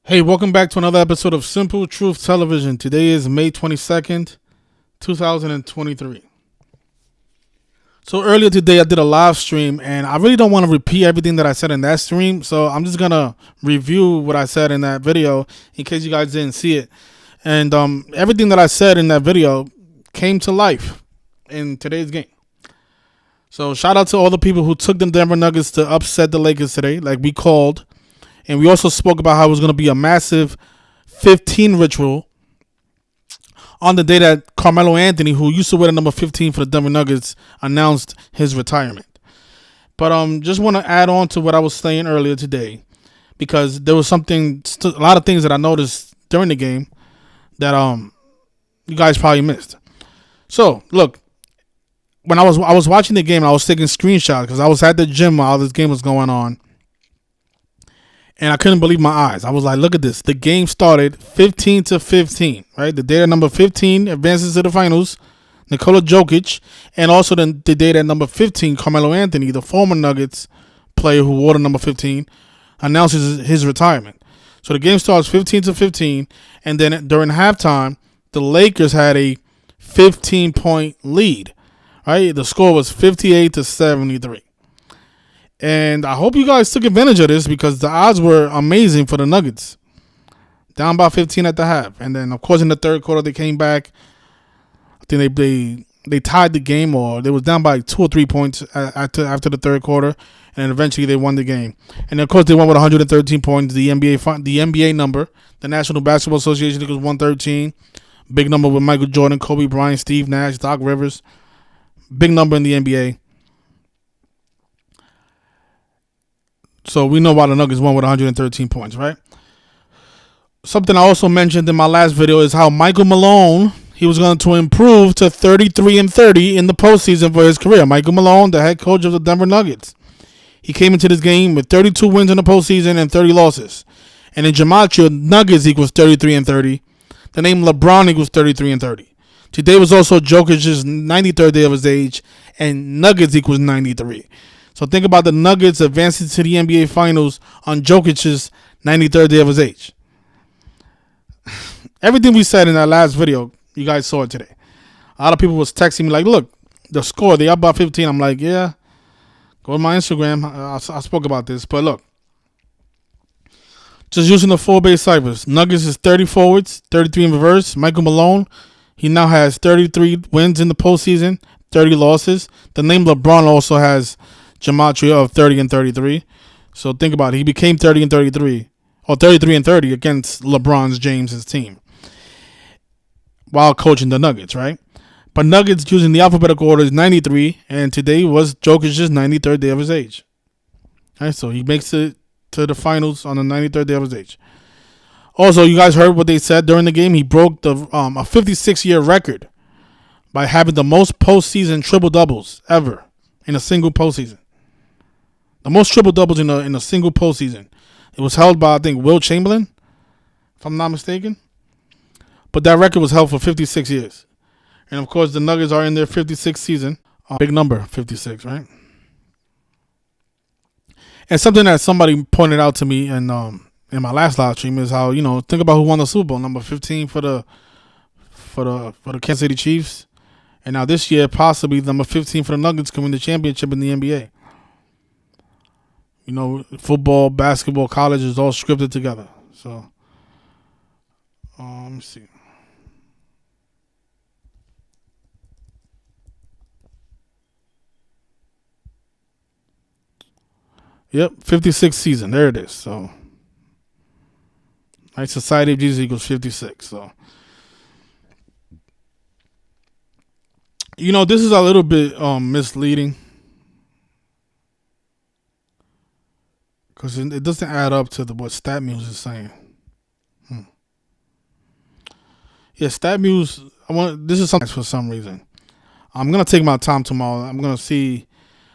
Hey, welcome back to another episode of Simple Truth Television. Today is May 22nd, 2023. So earlier today I did a live stream and I really don't want to repeat everything that I said in that stream. So I'm just going to review what I said in that video in case you guys didn't see it. And everything that I said in that video came to life in today's game. So shout out to all the people who took the Denver Nuggets to upset the Lakers today, like we called. And we also spoke about how it was going to be a massive 15 ritual on the day that Carmelo Anthony, who used to wear the number 15 for the Denver Nuggets, announced his retirement. But just want to add on to what I was saying earlier today, because there was a lot of things that I noticed during the game that you guys probably missed. So look, when I was watching the game, I was taking screenshots because I was at the gym while this game was going on. And I couldn't believe my eyes. I was like, look at this. The game started 15-15, right? The day that number 15 advances to the finals, Nikola Jokic, and also the day that number 15, Carmelo Anthony, the former Nuggets player who wore the number 15, announces his retirement. So the game starts 15-15, and then during halftime, the Lakers had a 15-point lead, right? The score was 58-73. And I hope you guys took advantage of this because the odds were amazing for the Nuggets. Down by 15 at the half. And then, of course, in the third quarter, they came back. I think they tied the game, or they was down by 2 or 3 points after the third quarter. And then eventually they won the game. And, of course, they won with 113 points. The NBA number, the National Basketball Association, was 113. Big number with Michael Jordan, Kobe Bryant, Steve Nash, Doc Rivers. Big number in the NBA. So we know why the Nuggets won with 113 points, right? Something I also mentioned in my last video is how Michael Malone, he was going to improve to 33-30 in the postseason for his career. Michael Malone, the head coach of the Denver Nuggets. He came into this game with 32 wins in the postseason and 30 losses. And in Gematria, Nuggets equals 33-30. The name LeBron equals 33-30. Today was also Jokic's 93rd day of his age, and Nuggets equals 93. So think about the Nuggets advancing to the NBA Finals on Jokic's 93rd day of his age. Everything we said in that last video, you guys saw it today. A lot of people was texting me like, look, the score, they up by 15. I'm like, yeah, go to my Instagram. I spoke about this. But look, just using the full base ciphers. Nuggets is 30 forwards, 33 in reverse. Michael Malone, he now has 33 wins in the postseason, 30 losses. The name LeBron also has Gematria of 30-33. So think about it. He became 30-33 or 33-30 against LeBron James' team while coaching the Nuggets, right? But Nuggets using the alphabetical order is 93, and today was Jokic's 93rd day of his age. All right, so he makes it to the finals on the 93rd day of his age. Also, you guys heard what they said during the game. He broke the a 56-year record by having the most postseason triple doubles ever in a single postseason. The most triple doubles in a single postseason. It was held by, I think, Will Chamberlain, if I'm not mistaken. But that record was held for 56 years. And of course, the Nuggets are in their 56th season. Big number, 56, right? And something that somebody pointed out to me in my last live stream is how, think about who won the Super Bowl. Number 15 for the Kansas City Chiefs. And now this year, possibly number 15 for the Nuggets can win the championship in the NBA. Football, basketball, college is all scripted together. So, let me see. Yep, 56th season. There it is. So, right, Society of Jesus equals 56. So, this is a little bit misleading. Because it doesn't add up to what StatMuse is saying. Yeah, StatMuse, this is something for some reason. I'm going to take my time tomorrow. I'm going to see,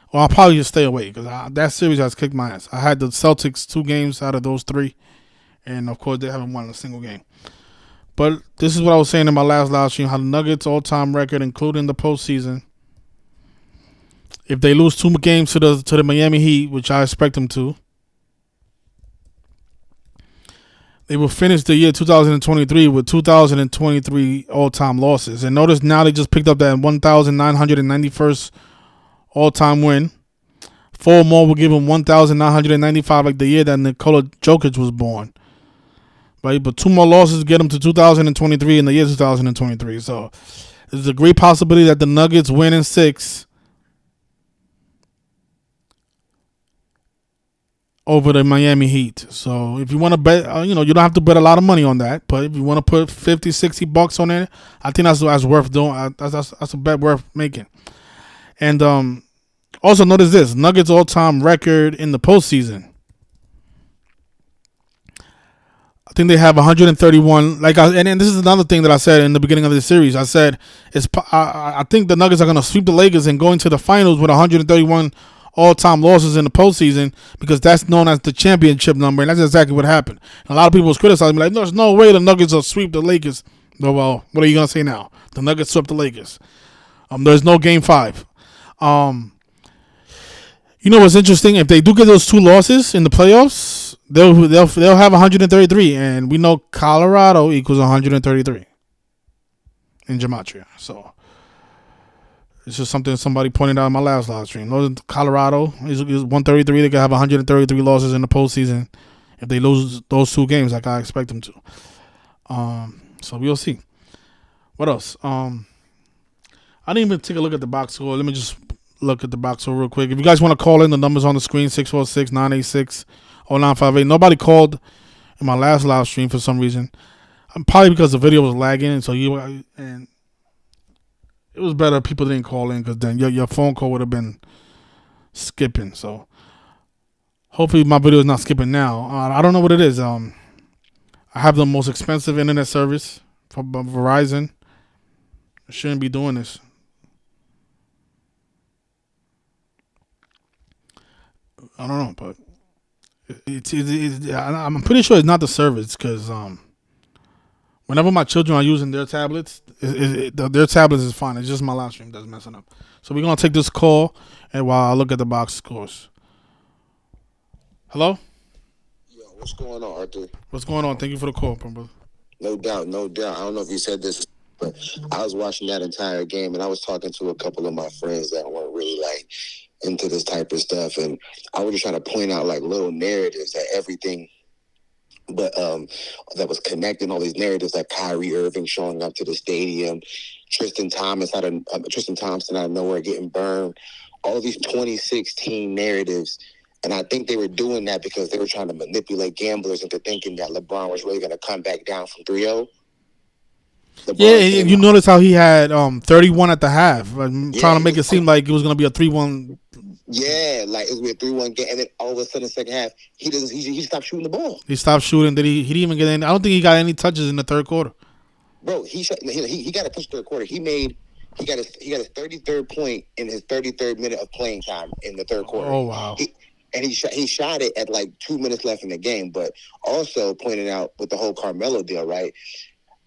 or I'll probably just stay away because that series has kicked my ass. I had the Celtics 2 games out of those 3. And, of course, they haven't won a single game. But this is what I was saying in my last live stream, how the Nuggets all-time record, including the postseason, if they lose 2 games to the Miami Heat, which I expect them to, They will finish the year 2023 with 2,023 all-time losses. And notice now they just picked up that 1,991st all-time win. 4 more will give them 1,995, like the year that Nikola Jokic was born. Right, but 2 more losses get them to 2023 in the year 2023. So there's a great possibility that the Nuggets win in 6 over the Miami Heat. So if you want to bet, you don't have to bet a lot of money on that. But if you want to put 50, 60 bucks on it, I think that's worth doing. That's a bet worth making. And also notice this: Nuggets all-time record in the postseason. I think they have 131. And this is another thing that I said in the beginning of the series. I said I think the Nuggets are going to sweep the Lakers and go into the finals with 131 all-time losses in the postseason, because that's known as the championship number, and that's exactly what happened. And a lot of people was criticizing me like, "No, there's no way the Nuggets will sweep the Lakers." No, well, what are you gonna say now? The Nuggets swept the Lakers. There's no Game 5. You know what's interesting? If they do get those 2 losses in the playoffs, they'll have 133, and we know Colorado equals 133 in Gematria. So it's just something somebody pointed out in my last live stream. Colorado is 133. They could have 133 losses in the postseason if they lose those 2 games, like I expect them to. So we'll see. What else? I didn't even take a look at the box score. Let me just look at the box score real quick. If you guys want to call in, the number's on the screen: 646-986-0958. Nobody called in my last live stream for some reason. Probably because the video was lagging, and it was better if people didn't call in, because then your phone call would have been skipping. So hopefully my video is not skipping now. I don't know what it is. I have the most expensive internet service from Verizon. I shouldn't be doing this. I don't know, but I'm pretty sure it's not the service, because whenever my children are using their tablets, their tablets is fine. It's just my live stream that's messing up. So we're going to take this call and while I look at the box scores. Hello? Yo, what's going on, Arthur? What's going on? Thank you for the call, brother. No doubt, no doubt. I don't know if you said this, but I was watching that entire game, and I was talking to a couple of my friends that weren't really into this type of stuff, and I was just trying to point out little narratives that everything, but that was connecting all these narratives, like Kyrie Irving showing up to the stadium, Tristan Thompson out of nowhere getting burned, all these 2016 narratives. And I think they were doing that because they were trying to manipulate gamblers into thinking that LeBron was really going to come back down from 3-0. And you notice how he had 31 at the half, trying to make it seem like it was going to be a 3-1. Yeah, it was going to be a 3-1 game, and then all of a sudden, second half, he stopped shooting the ball. He stopped shooting. He didn't even get any. I don't think he got any touches in the third quarter. Bro, he got a push third quarter. He got his 33rd point in his 33rd minute of playing time in the third quarter. Oh wow. He shot it at 2 minutes left in the game, but also pointing out with the whole Carmelo deal, right?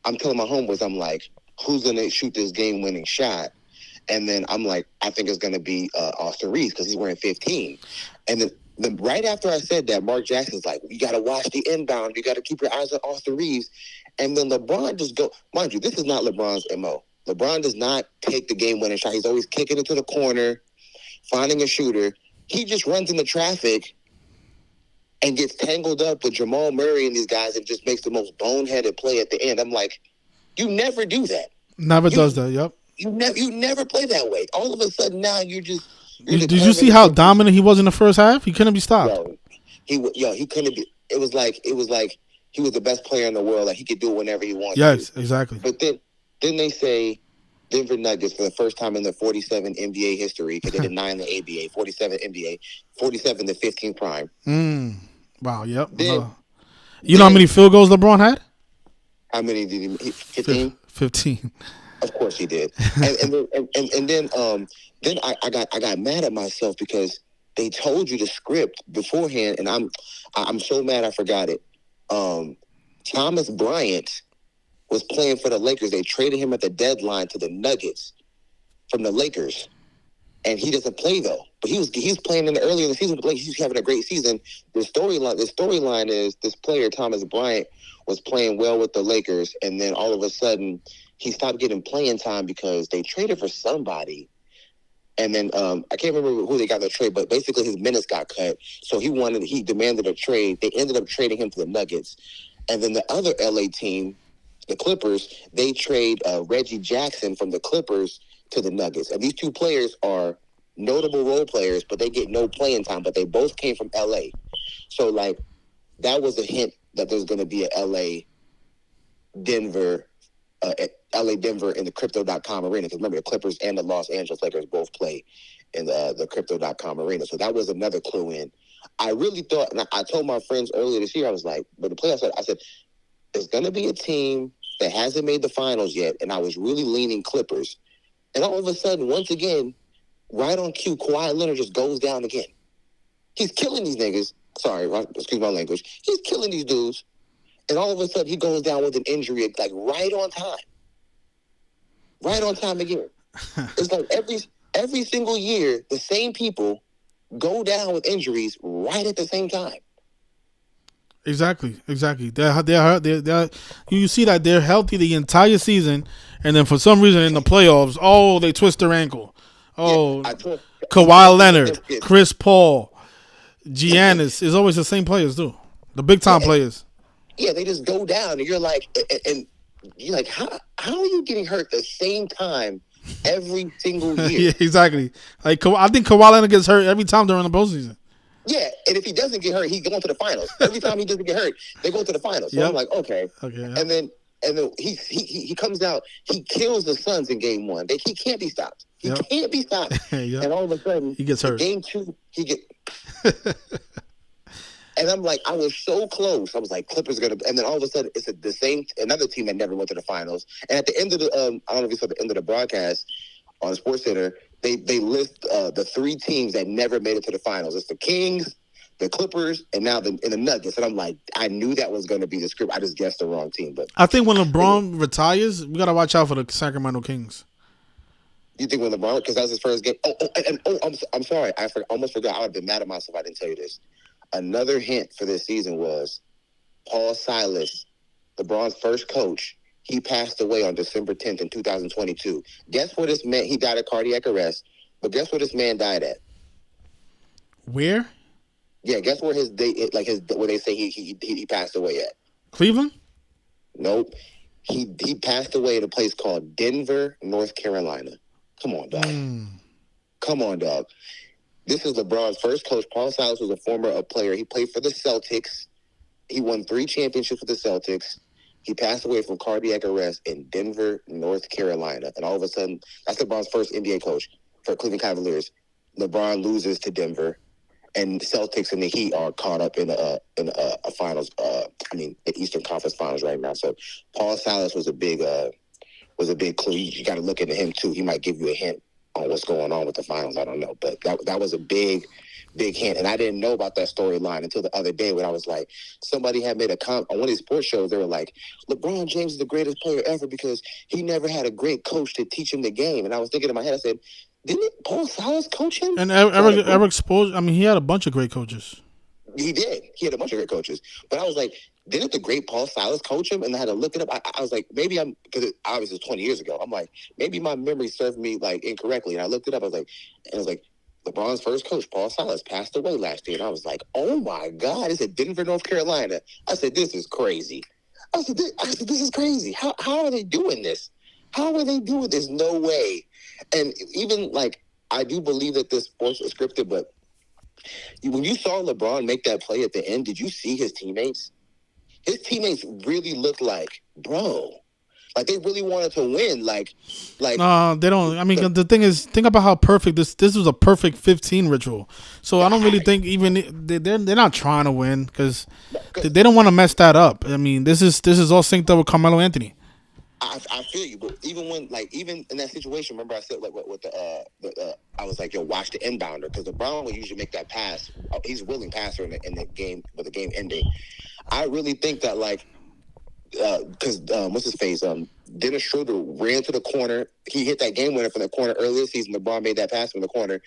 I'm telling my homeboys, I'm like, who's going to shoot this game-winning shot? And then I'm like, I think it's going to be Austin Reeves, because he's wearing 15. And then right after I said that, Mark Jackson's like, you got to watch the inbound. You got to keep your eyes on Austin Reeves. And then LeBron just go. Mind you, this is not LeBron's MO. LeBron does not take the game-winning shot. He's always kicking it to the corner, finding a shooter. He just runs into traffic and gets tangled up with Jamal Murray and these guys and just makes the most boneheaded play at the end. I'm like, you never do that. Never does that, yep. You never play that way. All of a sudden now you're did you see how dominant he was in the first half? He couldn't be stopped. He couldn't be. It was like he was the best player in the world. Like, he could do it whenever he wanted. Yes, exactly. But then they say Denver Nuggets, for the first time in their 47 NBA history, because they did 9 in the ABA, 47 NBA, 47 to 15 prime. Wow, yep. You know how many field goals LeBron had? How many did he hit? 15? 15. Of course he did. and then I got mad at myself because they told you the script beforehand, and I'm so mad I forgot it. Thomas Bryant was playing for the Lakers. They traded him at the deadline to the Nuggets from the Lakers. and he doesn't play though. But he's playing in the earlier in the season. Like he's having a great season. The storyline is this player Thomas Bryant was playing well with the Lakers, and then all of a sudden he stopped getting playing time because they traded for somebody. And then I can't remember who they got in the trade, but basically his minutes got cut. So he demanded a trade. They ended up trading him to the Nuggets. And then the other LA team, the Clippers, they trade Reggie Jackson from the Clippers to the Nuggets. And these two players are notable role players, but they get no playing time. But they both came from LA. So like that was a hint that there's going to be a Denver LA Denver in the crypto.com arena. Because remember, the Clippers and the Los Angeles Lakers both play in the crypto.com arena. So that was another clue in. I really thought, and I told my friends earlier this year, I was like, but the playoffs, I said, there's going to be a team that hasn't made the finals yet. And I was really leaning Clippers. And all of a sudden, once again, right on cue, Kawhi Leonard just goes down again. He's killing these niggas. Sorry, excuse my language. He's killing these dudes. And all of a sudden, he goes down with an injury, like right on time. Right on time again. It's like every single year, the same people go down with injuries right at the same time. Exactly. You see that they're healthy the entire season, and then for some reason in the playoffs, they twist their ankle. Oh, yeah, Kawhi Leonard, Chris Paul, Giannis is always the same players too, the big time players. Yeah, they just go down, and you're like, how are you getting hurt the same time every single year? Yeah, exactly. Like I think Kawhi Leonard gets hurt every time during the postseason. Yeah, and if he doesn't get hurt, he's going to the finals. Every time he doesn't get hurt, they go to the finals. So I'm like, okay. Yep. And then he comes out, he kills the Suns in game 1. He can't be stopped. He can't be stopped. Yep. And all of a sudden, he gets hurt. Game 2, he get. And I'm like, I was so close. I was like, Clippers are gonna. And then all of a sudden, it's the same another team that never went to the finals. And at the end of the, I don't know if you saw the end of the broadcast on SportsCenter, they list the 3 teams that never made it to the finals. It's the Kings, the Clippers, and now the Nuggets. And I'm like, I knew that was going to be the script. I just guessed the wrong team. But I think when LeBron retires, we gotta watch out for the Sacramento Kings. You think when LeBron, because that was his first game? I'm sorry, I almost forgot. I would have been mad at myself if I didn't tell you this. Another hint for this season was Paul Silas, LeBron's first coach. He passed away on December 10th in 2022. Guess where this man? He died of cardiac arrest. But guess where this man died at? Where? Yeah, guess where where they say he passed away at? Cleveland? Nope. He passed away at a place called Denver, North Carolina. Come on, dog. Come on, dog. This is LeBron's first coach. Paul Silas was a former player. He played for the Celtics. He won 3 championships with the Celtics. He passed away from cardiac arrest in Denver, North Carolina. And all of a sudden, that's LeBron's first NBA coach for Cleveland Cavaliers. LeBron loses to Denver, and the Celtics and the Heat are caught up in a finals. The Eastern Conference Finals right now. So Paul Silas was a big clue. You got to look into him too. He might give you a hint on what's going on with the finals. I don't know, but that was a big hint, and I didn't know about that storyline until the other day when I was like, somebody had made a comment on one of these sports shows. They were like, LeBron James is the greatest player ever because he never had a great coach to teach him the game. And I was thinking in my head, I said, didn't Paul Silas coach him? And Eric Spoelstra, he had a bunch of great coaches. He did. He had a bunch of great coaches. But I was like, didn't the great Paul Silas coach him? And I had to look it up. I was like, maybe because it obviously was 20 years ago. I'm like, maybe my memory served me like incorrectly. And I looked it up. I was like, LeBron's first coach, Paul Silas, passed away last year. And I was like, oh my God, it's at Denver, North Carolina. I said, this is crazy. I said, this is crazy. How are they doing this? How are they doing this? No way. And even I do believe that this sports is scripted, but when you saw LeBron make that play at the end, did you see his teammates? His teammates really looked like, bro, they really wanted to win. No, they don't. The thing is, think about how perfect this was a perfect 15 ritual. So I don't really think even they're not trying to win because they don't want to mess that up. This is all synced up with Carmelo Anthony. I feel you, but even even in that situation, remember I said with I was like, yo, watch the inbounder because LeBron will usually make that pass. He's a willing passer in the game with the game ending. I really think that because what's his face? Dennis Schroeder ran to the corner. He hit that game winner from the corner earlier this season. LeBron made that pass from the corner.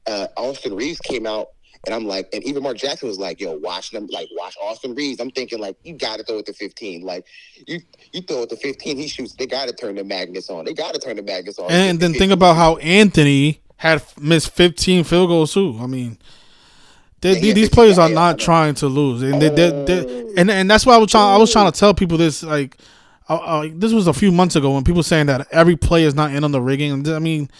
Austin Reeves came out, and I'm like, and even Mark Jackson was like, "Yo, watch them, like watch Austin Reeves." I'm thinking like, you got to throw it to 15. Like you throw it to 15, he shoots. They got to turn the magnets on. They got to turn the magnets on. And then think about how Anthony had missed 15 field goals too. I mean, these players are not trying to lose, and and that's why I was trying to tell people this. Like, this was a few months ago when people saying that every player is not in on the rigging. I mean,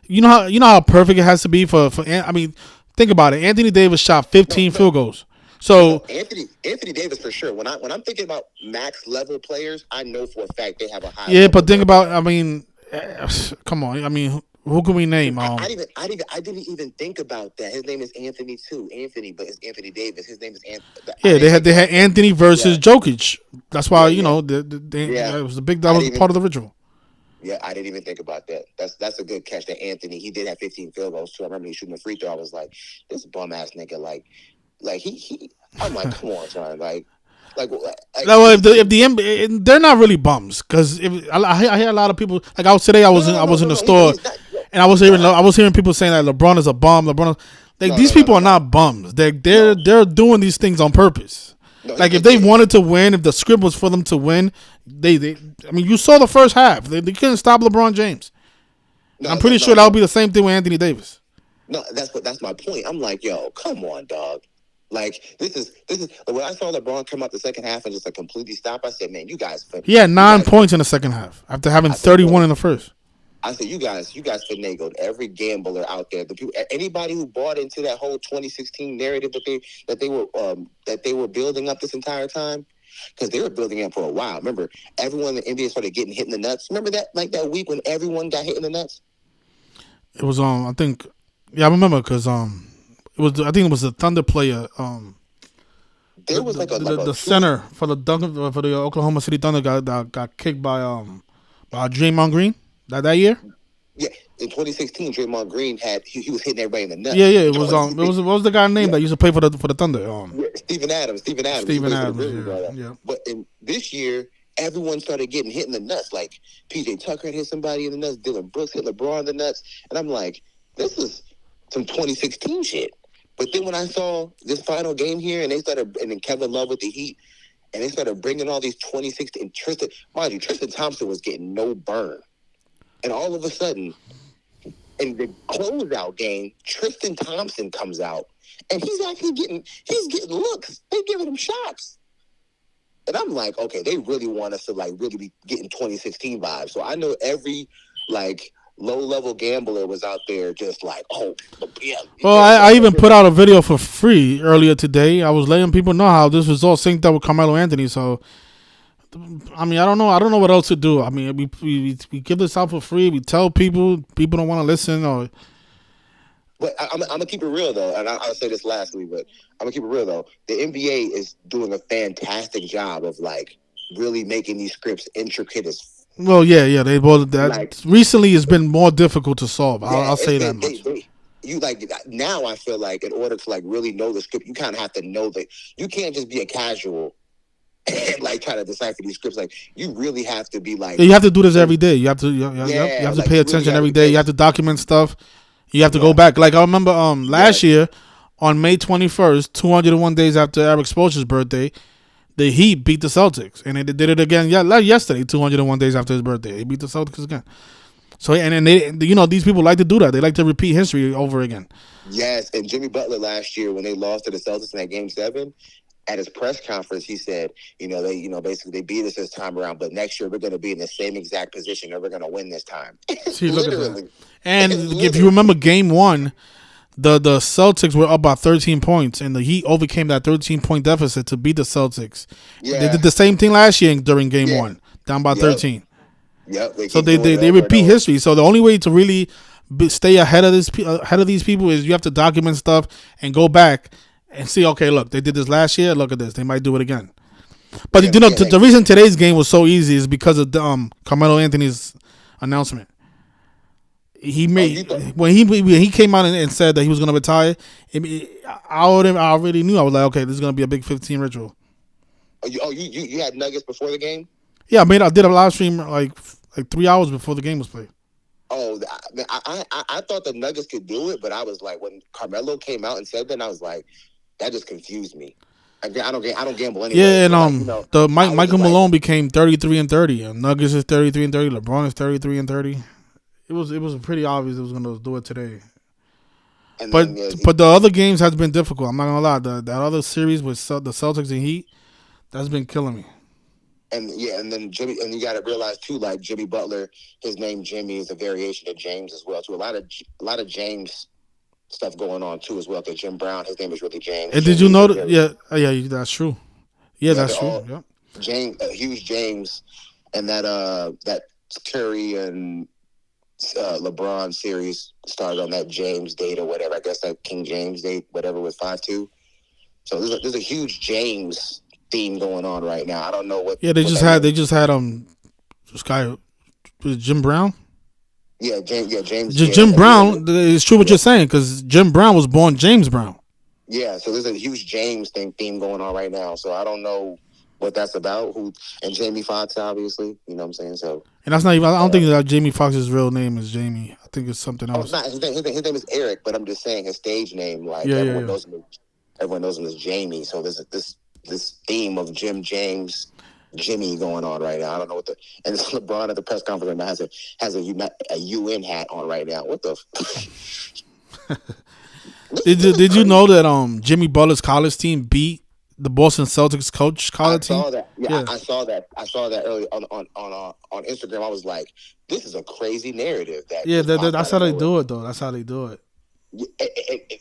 you know how perfect it has to be for. I mean, think about it. Anthony Davis shot 15 field goals. So Anthony Davis for sure. When I'm thinking about max level players, I know for a fact they have a high. Yeah, but think about. I mean, come on. I mean, who can we name? I didn't even think about that. His name is Anthony too. Anthony, but it's Anthony Davis. His name is Anthony. Yeah, they had Anthony versus Jokic. That's why it was that was part of the ritual. Yeah, I didn't even think about that. That's a good catch. That Anthony, he did have 15 field goals too. I remember he shooting a free throw. I was like, this bum ass nigga, like he. I'm like, come on, son, like. No, if the NBA, they're not really bums because I hear a lot of people like I was in the store and I was hearing people saying that LeBron is a bum. These people are not bums. They're doing these things on purpose. Like if they wanted to win, if the script was for them to win, I mean you saw the first half. They couldn't stop LeBron James. I'm pretty sure that would be the same thing with Anthony Davis. No, that's my point. I'm like, yo, come on, dog. Like this is when I saw LeBron come out the second half and just completely stop. I said, man, you guys. He had 9 points in the second half after having 31 in the first. I said, you guys finagled every gambler out there. The people, anybody who bought into that whole 2016 narrative that they were building up this entire time, because they were building it for a while. Remember, everyone in the NBA started getting hit in the nuts. Remember that that week when everyone got hit in the nuts. It was I think, yeah, I remember because I think it was the Thunder player. There was the center for the Oklahoma City Thunder got kicked by Draymond Green that year. Yeah, in 2016, Draymond Green he was hitting everybody in the nuts. Yeah. It was what was the guy's name that used to play for the Thunder? Steven Adams. Steven Adams. Yeah. But in this year, everyone started getting hit in the nuts. Like PJ Tucker hit somebody in the nuts. Dylan Brooks hit LeBron in the nuts, and I'm like, this is some 2016 shit. But then when I saw this final game here, and then Kevin Love with the Heat, and they started bringing all these 2016 Tristan Thompson was getting no burn, and all of a sudden, in the closeout game, Tristan Thompson comes out, and he's getting looks. They giving him shots, and I'm like, okay, they really want us to really be getting 2016 vibes. So I know every low-level gambler was out there just yeah. Well, I even put out a video for free earlier today. I was letting people know how this was all synced up with Carmelo Anthony. So, I mean, I don't know what else to do. I mean, we give this out for free. We tell people don't want to listen. But I'm gonna keep it real though, and I'll say this lastly, but I'm gonna keep it real though. The NBA is doing a fantastic job of really making these scripts intricate as. Well, yeah, they both that recently has been more difficult to solve. I'll say that much. Now I feel like in order to really know the script, you kind of have to know that you can't just be a casual and try to decipher these scripts. You really have to be you have to do this every day. You have to pay attention every day. You have to document stuff. You have to go back. I remember last year on May 21st, 201 days after Eric Spoelstra's birthday, the Heat beat the Celtics, and they did it again yesterday, 201 days after his birthday. They beat the Celtics again. So, and they, these people like to do that. They like to repeat history over again. Yes, and Jimmy Butler last year when they lost to the Celtics in that Game 7, at his press conference, he said, basically they beat us this time around, but next year we're going to be in the same exact position and we're going to win this time. See, look at that. And if you remember Game 1, the Celtics were up by 13 points, and the Heat overcame that 13-point deficit to beat the Celtics. Yeah. They did the same thing last year during Game 1, down by 13. Yep. So they repeat history. So the only way to really stay ahead of these people is you have to document stuff and go back and see. Okay, look, they did this last year. Look at this. They might do it again. But the reason today's game was so easy is because of Carmelo Anthony's announcement. He made when he came out and said that he was going to retire. I already knew. I was like, okay, this is going to be a big 15 ritual. You had Nuggets before the game. Yeah, I did a live stream like 3 hours before the game was played. Oh, I thought the Nuggets could do it, but I was like, when Carmelo came out and said that, I was like, that just confused me. I don't gamble anyway, Yeah, and but like the I was Michael just like, Malone became 33-30, and Nuggets is 33-30. LeBron is 33-30. It was pretty obvious it was gonna do it today. and But then yeah, but the other games has been difficult. I'm not gonna lie. That other series with the Celtics and Heat, that's been killing me. and then Jimmy, and you got to realize too, like Jimmy Butler, his name Jimmy is a variation of James as well. Too a lot of James stuff going on too as well. Because Jim Brown, his name is really James. And did you Jimmy is know a that? very Yeah, that's true. Yeah, yeah, that's they're true. all Yeah. James, huge James, and that Curry and LeBron series started on that James date or whatever. I guess that King James date, whatever, with 5-2. So there's a huge James theme going on right now. I don't know Yeah, they what just that had means. this guy was it Jim Brown. Yeah, James. Yeah, James. Jim Yeah, Brown. It's true what yeah, you're saying because Jim Brown was born James Brown. yeah. So there's a huge James theme going on right now. So I don't know what that's about. Who and Jamie Foxx, obviously. You know what I'm saying? So. And that's not even. I don't Uh, think that Jamie Foxx's real name is Jamie. I think it's something oh, it's else. not his name is Eric, but I'm just saying his stage name. Like Yeah, yeah, yeah. everyone knows him as Jamie. So there's this theme of Jim James, Jimmy going on right now. I don't know what and it's LeBron at the press conference right now has a UN hat on right now. What the? Did you know that Jimmy Butler's college team beat the Boston Celtics coach I college team? saw that. Yeah, Yeah, I saw that. I saw that earlier on Instagram. I was like, this is a crazy narrative that yeah. just popped That's out how of they nowhere. do it, though. That's how they do it.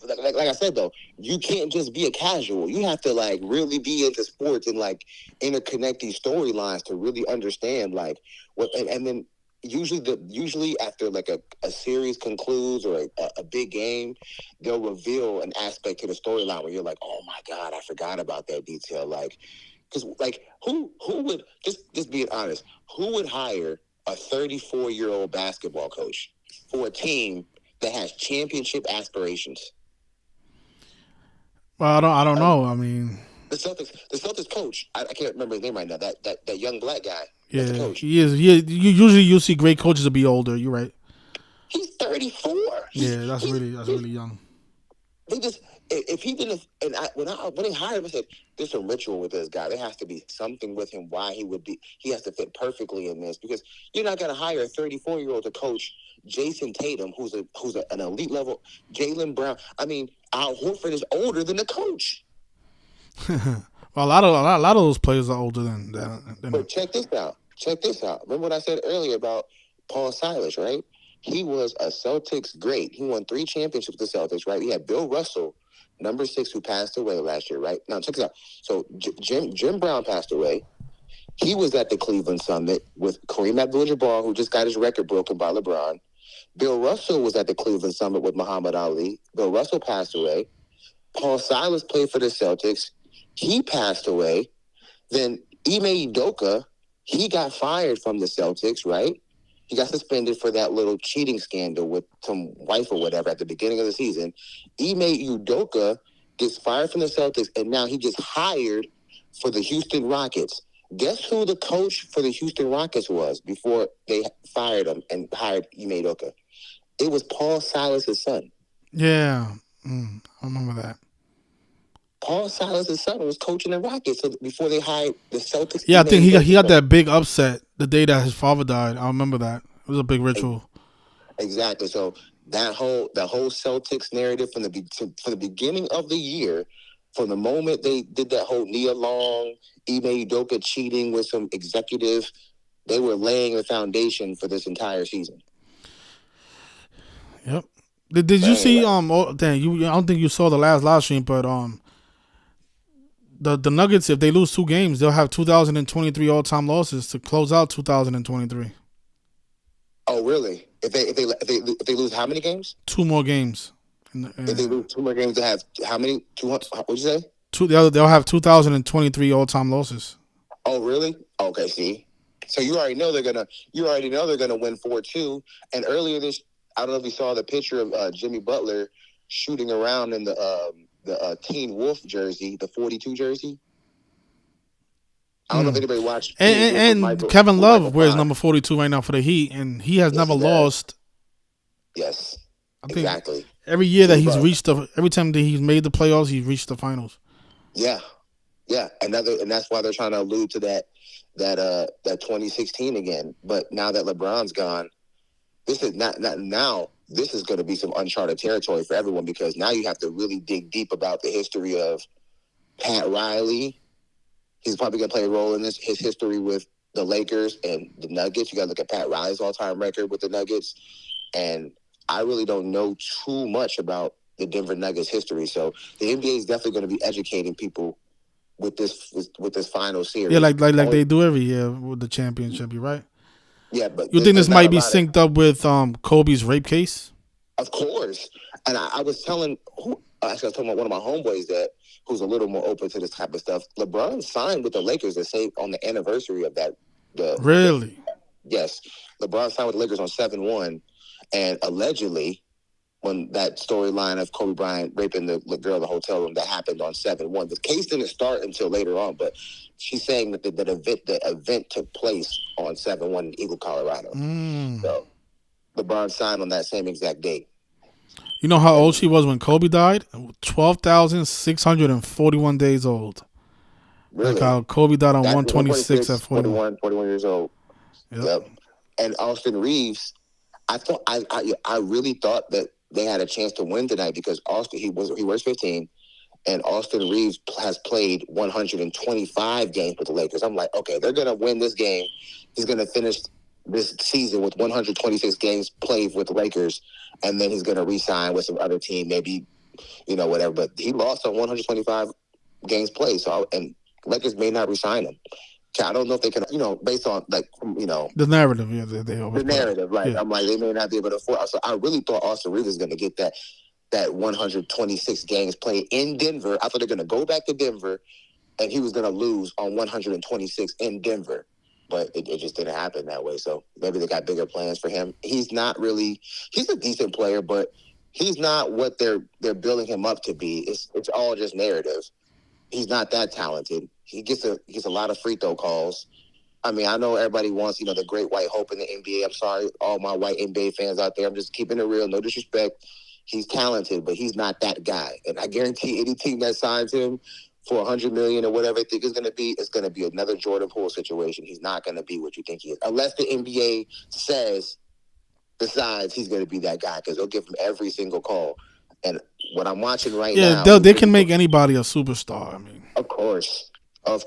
Like I said though, you can't just be a casual. You have to like really be into sports and like interconnect these storylines to really understand like what. And then usually after like a series concludes or a big game, they'll reveal an aspect to the storyline where you're like, oh my god, I forgot about that detail. Like, because like who would just being honest, who would hire a 34-year-old basketball coach for a team that has championship aspirations? Well, I don't know. I mean, The Celtics coach, I can't remember his name right now. That young black guy. That's the yeah, coach. he is. You see great coaches to be older. You're right. He's 34. Yeah, that's He's really young. they just if he didn't and when they hired him, I said there's some ritual with this guy. There has to be something with him why he has to fit perfectly in this because you're not gonna hire a 34-year-old to coach Jason Tatum, an elite level, Jaylen Brown. I mean, Al Horford is older than the coach. Well, a lot of those players are older than him. But check this out. Check this out. Remember what I said earlier about Paul Silas, right? He was a Celtics great. He won 3 championships with the Celtics, right? We had Bill Russell, number 6, who passed away last year, right? Now, check this out. So Jim Brown passed away. He was at the Cleveland Summit with Kareem Abdul-Jabbar, who just got his record broken by LeBron. Bill Russell was at the Cleveland Summit with Muhammad Ali. Bill Russell passed away. Paul Silas played for the Celtics. He passed away. Then Ime Udoka, he got fired from the Celtics, right? He got suspended for that little cheating scandal with some wife or whatever at the beginning of the season. Ime Udoka gets fired from the Celtics, and now he gets hired for the Houston Rockets. Guess who the coach for the Houston Rockets was before they fired him and hired Ime Udoka? It was Paul Silas' son. Yeah, I remember that. Paul Silas' son was coaching the Rockets before they hired the Celtics. Yeah, I Ime think he Udoka. got that big upset the day that his father died. I remember that. It was a big ritual. Exactly. So the whole Celtics narrative from the beginning of the year, from the moment they did that whole Nia Long, Ime Udoka cheating with some executive, they were laying the foundation for this entire season. Yep. Did But you see anyway, I don't think you saw the last live stream, but the Nuggets, if they lose 2 games, they'll have 2023 all time losses to close out 2023. oh really? If they lose how many games? 2 more games. If they lose 2 more games, they have how many? 200? What'd you say? They'll have 2023 all time losses. Oh really? Okay, see. So you already know they're gonna win 4-2. And earlier I don't know if you saw the picture of Jimmy Butler shooting around in the Teen Wolf jersey, the 42 jersey. I don't know if anybody watched the And, interview with and Michael Kevin with Michael Love wears Pond. number 42 right now for the Heat, and he has Yes, never he does. lost. Yes, I think exactly. every year that Jimmy he's Butler. reached every time that he's made the playoffs, he's reached the finals. Yeah, yeah. And that's why they're trying to allude to that 2016 again. But now that LeBron's gone, this is not now. This is going to be some uncharted territory for everyone because now you have to really dig deep about the history of Pat Riley. He's probably going to play a role in this. His history with the Lakers and the Nuggets. You got to look at Pat Riley's all-time record with the Nuggets, and I really don't know too much about the Denver Nuggets history. So the NBA is definitely going to be educating people with this final Yeah, series. like they do every year with the championship. You're right. Yeah, but You think this there's not might a be lot of. synced up with Kobe's rape case? Of course, and I was telling who actually I was talking about one of my homeboys that who's a little more open to this type of stuff. LeBron signed with the Lakers to say on the anniversary of that. The Really? yes, LeBron signed with the Lakers on 7-1, and allegedly when that storyline of Kobe Bryant raping the girl in the hotel room that happened on 7-1. The case didn't start until later on, but she's saying that the event took place on 7-1 in Eagle, Colorado. So LeBron signed on that same exact date. You know how old she was when Kobe died? 12,641 days old. Like Really? how Kobe died on That's 126 at 126, 41. 41 years old. Yep. Yep. And Austin Reeves, I really thought that they had a chance to win tonight because Austin he wears 15. And Austin Reeves has played 125 games with the Lakers. I'm like, okay, they're going to win this game. He's going to finish this season with 126 games played with the Lakers, and then he's going to re-sign with some other team, maybe, whatever. But he lost on 125 games played, and Lakers may not re-sign him. I don't know if they can, based on, The narrative, yeah, they always the put out. narrative. Like, Yeah. I'm like, they may not be able to afford. So I really thought Austin Reeves was going to get that 126 games played in Denver. I thought they're going to go back to Denver, and he was going to lose on 126 in Denver. But it just didn't happen that way. So maybe they got bigger plans for him. He's not really. He's a decent player, but he's not what they're building him up to be. It's all just narrative. He's not that talented. He gets a lot of free throw calls. I mean, I know everybody wants, the great white hope in the NBA. I'm sorry, all my white NBA fans out there. I'm just keeping it real. No disrespect. He's talented, but he's not that guy. And I guarantee any team that signs him for $100 million or whatever they think it's going to be another Jordan Poole situation. He's not going to be what you think he is, unless the NBA decides he's going to be that guy, because they'll give him every single call. And what I'm watching right Yeah, now, they can make anybody a superstar. I mean, of course, they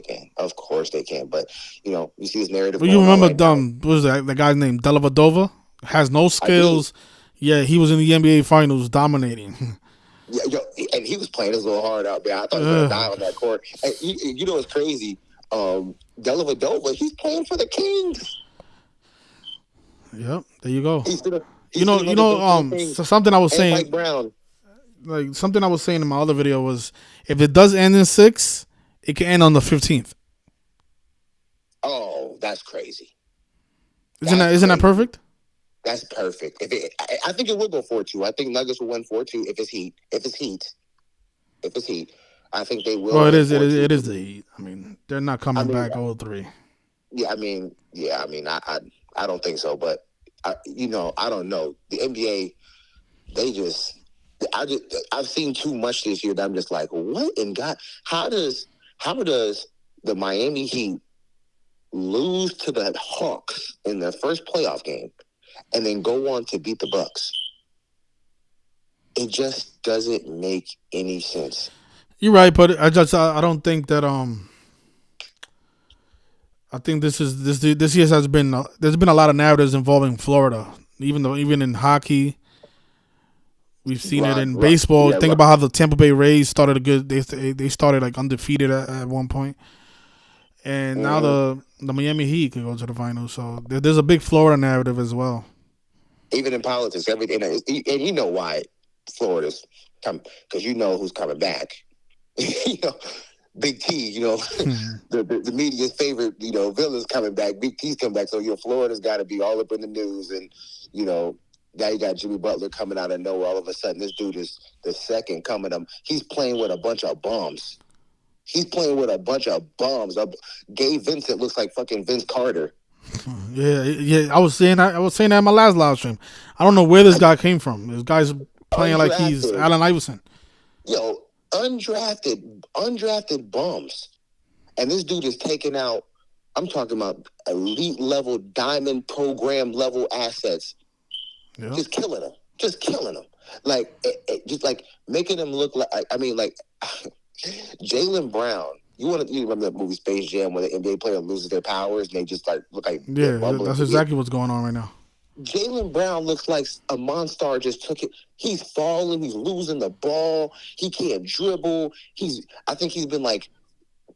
can. Of course they can. But you see this narrative you going on remember right now. what was that? The guy's name Dellavedova has no skills. Yeah, he was in the NBA Finals dominating. Yeah, and he was playing his little heart out, man. I thought he was going to die on that court. And it's crazy. Dellavedova, he's playing for the Kings. Yep, there you go. He's gonna, So something I was saying, Mike Brown. like something I was saying in my other video was, if it does end in 6, it can end on the 15th. Oh, that's crazy. Isn't that perfect? That's perfect. I think it will go 4-2. I think Nuggets will win 4-2 if it's Heat. I think they will. Well, it win is. 4-2. It is the Heat. I mean, they're not coming back 0-3. Yeah, I don't think so. But I don't know. The NBA, I've seen too much this year that I'm just like, what in God? How does the Miami Heat lose to the Hawks in their first playoff game and then go on to beat the Bucks? It just doesn't make any sense. You're right, but I don't think that I think this year has been there's been a lot of narratives involving Florida, even in hockey. We've seen it in baseball. Think about how the Tampa Bay Rays started they started like undefeated at one point, and now the Miami Heat could go to the finals. So there's a big Florida narrative as well. Even in politics, everything, and you know why Florida's come, because you know who's coming back. Big T, the media's favorite, villain's coming back. Big T's coming back. So, Florida's got to be all up in the news. And, now you got Jimmy Butler coming out of nowhere. All of a sudden, this dude is the second coming. He's playing with a bunch of bums. He's playing with a bunch of bums. Gabe Vincent looks like fucking Vince Carter. Yeah. I was saying that in my last live stream. I don't know where this guy came from. This guy's playing like he's Undrafted, Allen Iverson. yo, undrafted bums, and this dude is taking out. I'm talking about elite level, diamond program level assets, Yeah. just killing them, like just like making them look like. I mean, like Jaylen Brown. You remember that movie Space Jam where the NBA player loses their powers and they just like look like they're Yeah, bumbling. that's exactly what's going on right now. Jaylen Brown looks like a Monstar just took it. He's falling. He's losing the ball. He can't dribble. I think he's been like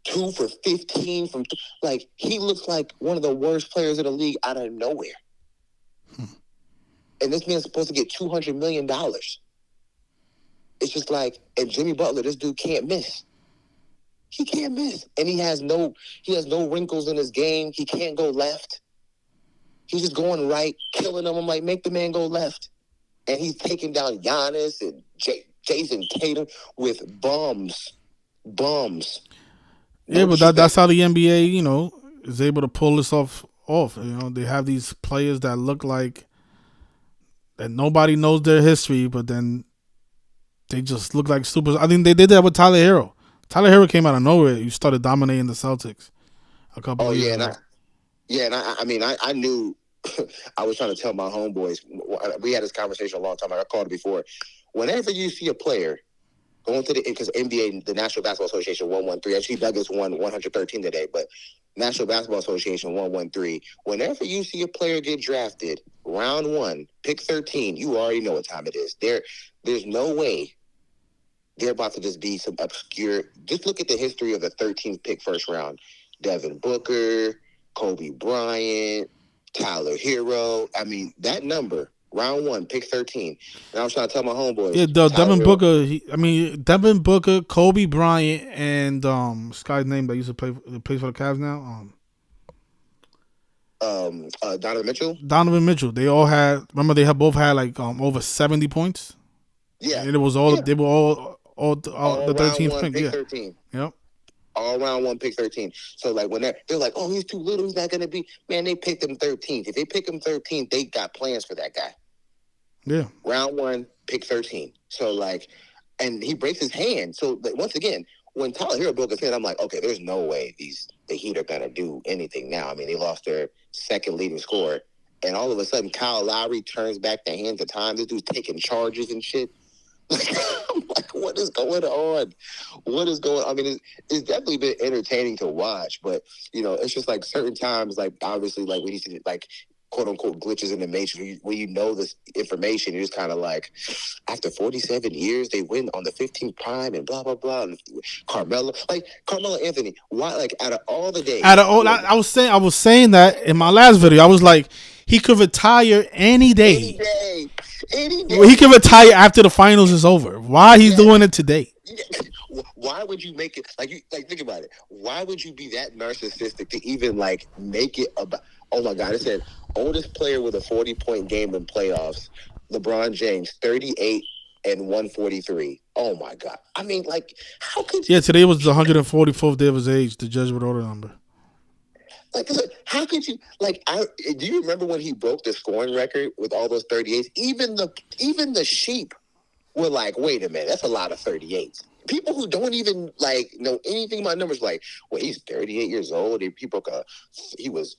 2 for 15 from. Like he looks like one of the worst players in the league out of nowhere. And this man's supposed to get $200 million. It's just like, and Jimmy Butler, this dude can't miss. He can't miss, and he has no wrinkles in his game. He can't go left. He's just going right, killing them. I'm like, make the man go left. And he's taking down Giannis and Jason Tatum with bums. Yeah, but that's how the NBA, is able to pull this off. They have these players that look like that nobody knows their history, but then they just look like supers. I think they did that with Tyler Hero. Tyler Hero came out of nowhere. You started dominating the Celtics a couple of years ago. I knew. I was trying to tell my homeboys. We had this conversation a long time ago. I called it before. Whenever you see a player going to because NBA, the National Basketball Association 113. Actually, Nuggets won 113 today, but National Basketball Association 113. Whenever you see a player get drafted, round 1, pick 13, you already know what time it is. There's no way they're about to just be some obscure. Just look at the history of the 13th pick first round. Devin Booker, Kobe Bryant, Tyler Hero. I mean, that number, round 1, pick 13. And I was trying to tell my homeboys. Yeah, Devin Booker, Kobe Bryant, and this guy's name that used to plays for the Cavs now. Donovan Mitchell. Donovan Mitchell. They all had. Remember, they both had like over 70 points. Yeah, and it was all. Yeah. They were all the 13th pick. Pick yeah, 13. Yep. All round 1, pick 13. So like when they're like, oh, he's too little, he's not gonna be. Man, they picked him 13th. If they pick him 13th, they got plans for that guy. Yeah. Round 1, pick 13. So like, and he breaks his hand. So like, once again, when Tyler Hero broke his hand, I'm like, okay, there's no way the Heat are gonna do anything now. I mean, they lost their second leading scorer, and all of a sudden, Kyle Lowry turns back the hands of time. This dude's taking charges and shit. I'm like, what is going on? I mean, it's definitely been entertaining to watch, but it's just like certain times, like obviously, like when you see like quote unquote glitches in the matrix, where you know this information, you're just kind of like, after 47 years, they win on the 15th prime and blah blah blah. And Carmelo Anthony, why? Like out of all the days, I was saying that in my last video. I was like, he could retire any day. Any day. Well, he can retire after the finals is over. Why he's doing it today? Why would you make it think about it? Why would you be that narcissistic to even like make it about? Oh my God! It said oldest player with a 40-point game in playoffs, LeBron James, 38 and 143. Oh my God! I mean, like, how could you? Yeah, today was the 144th day of his age. The Jesuit order number. Like, how could you? Like, do you remember when he broke the scoring record with all those 38s? Even the sheep were like, "Wait a minute, that's a lot of 38s." People who don't even like know anything about numbers, like, well, he's 38 years old. He was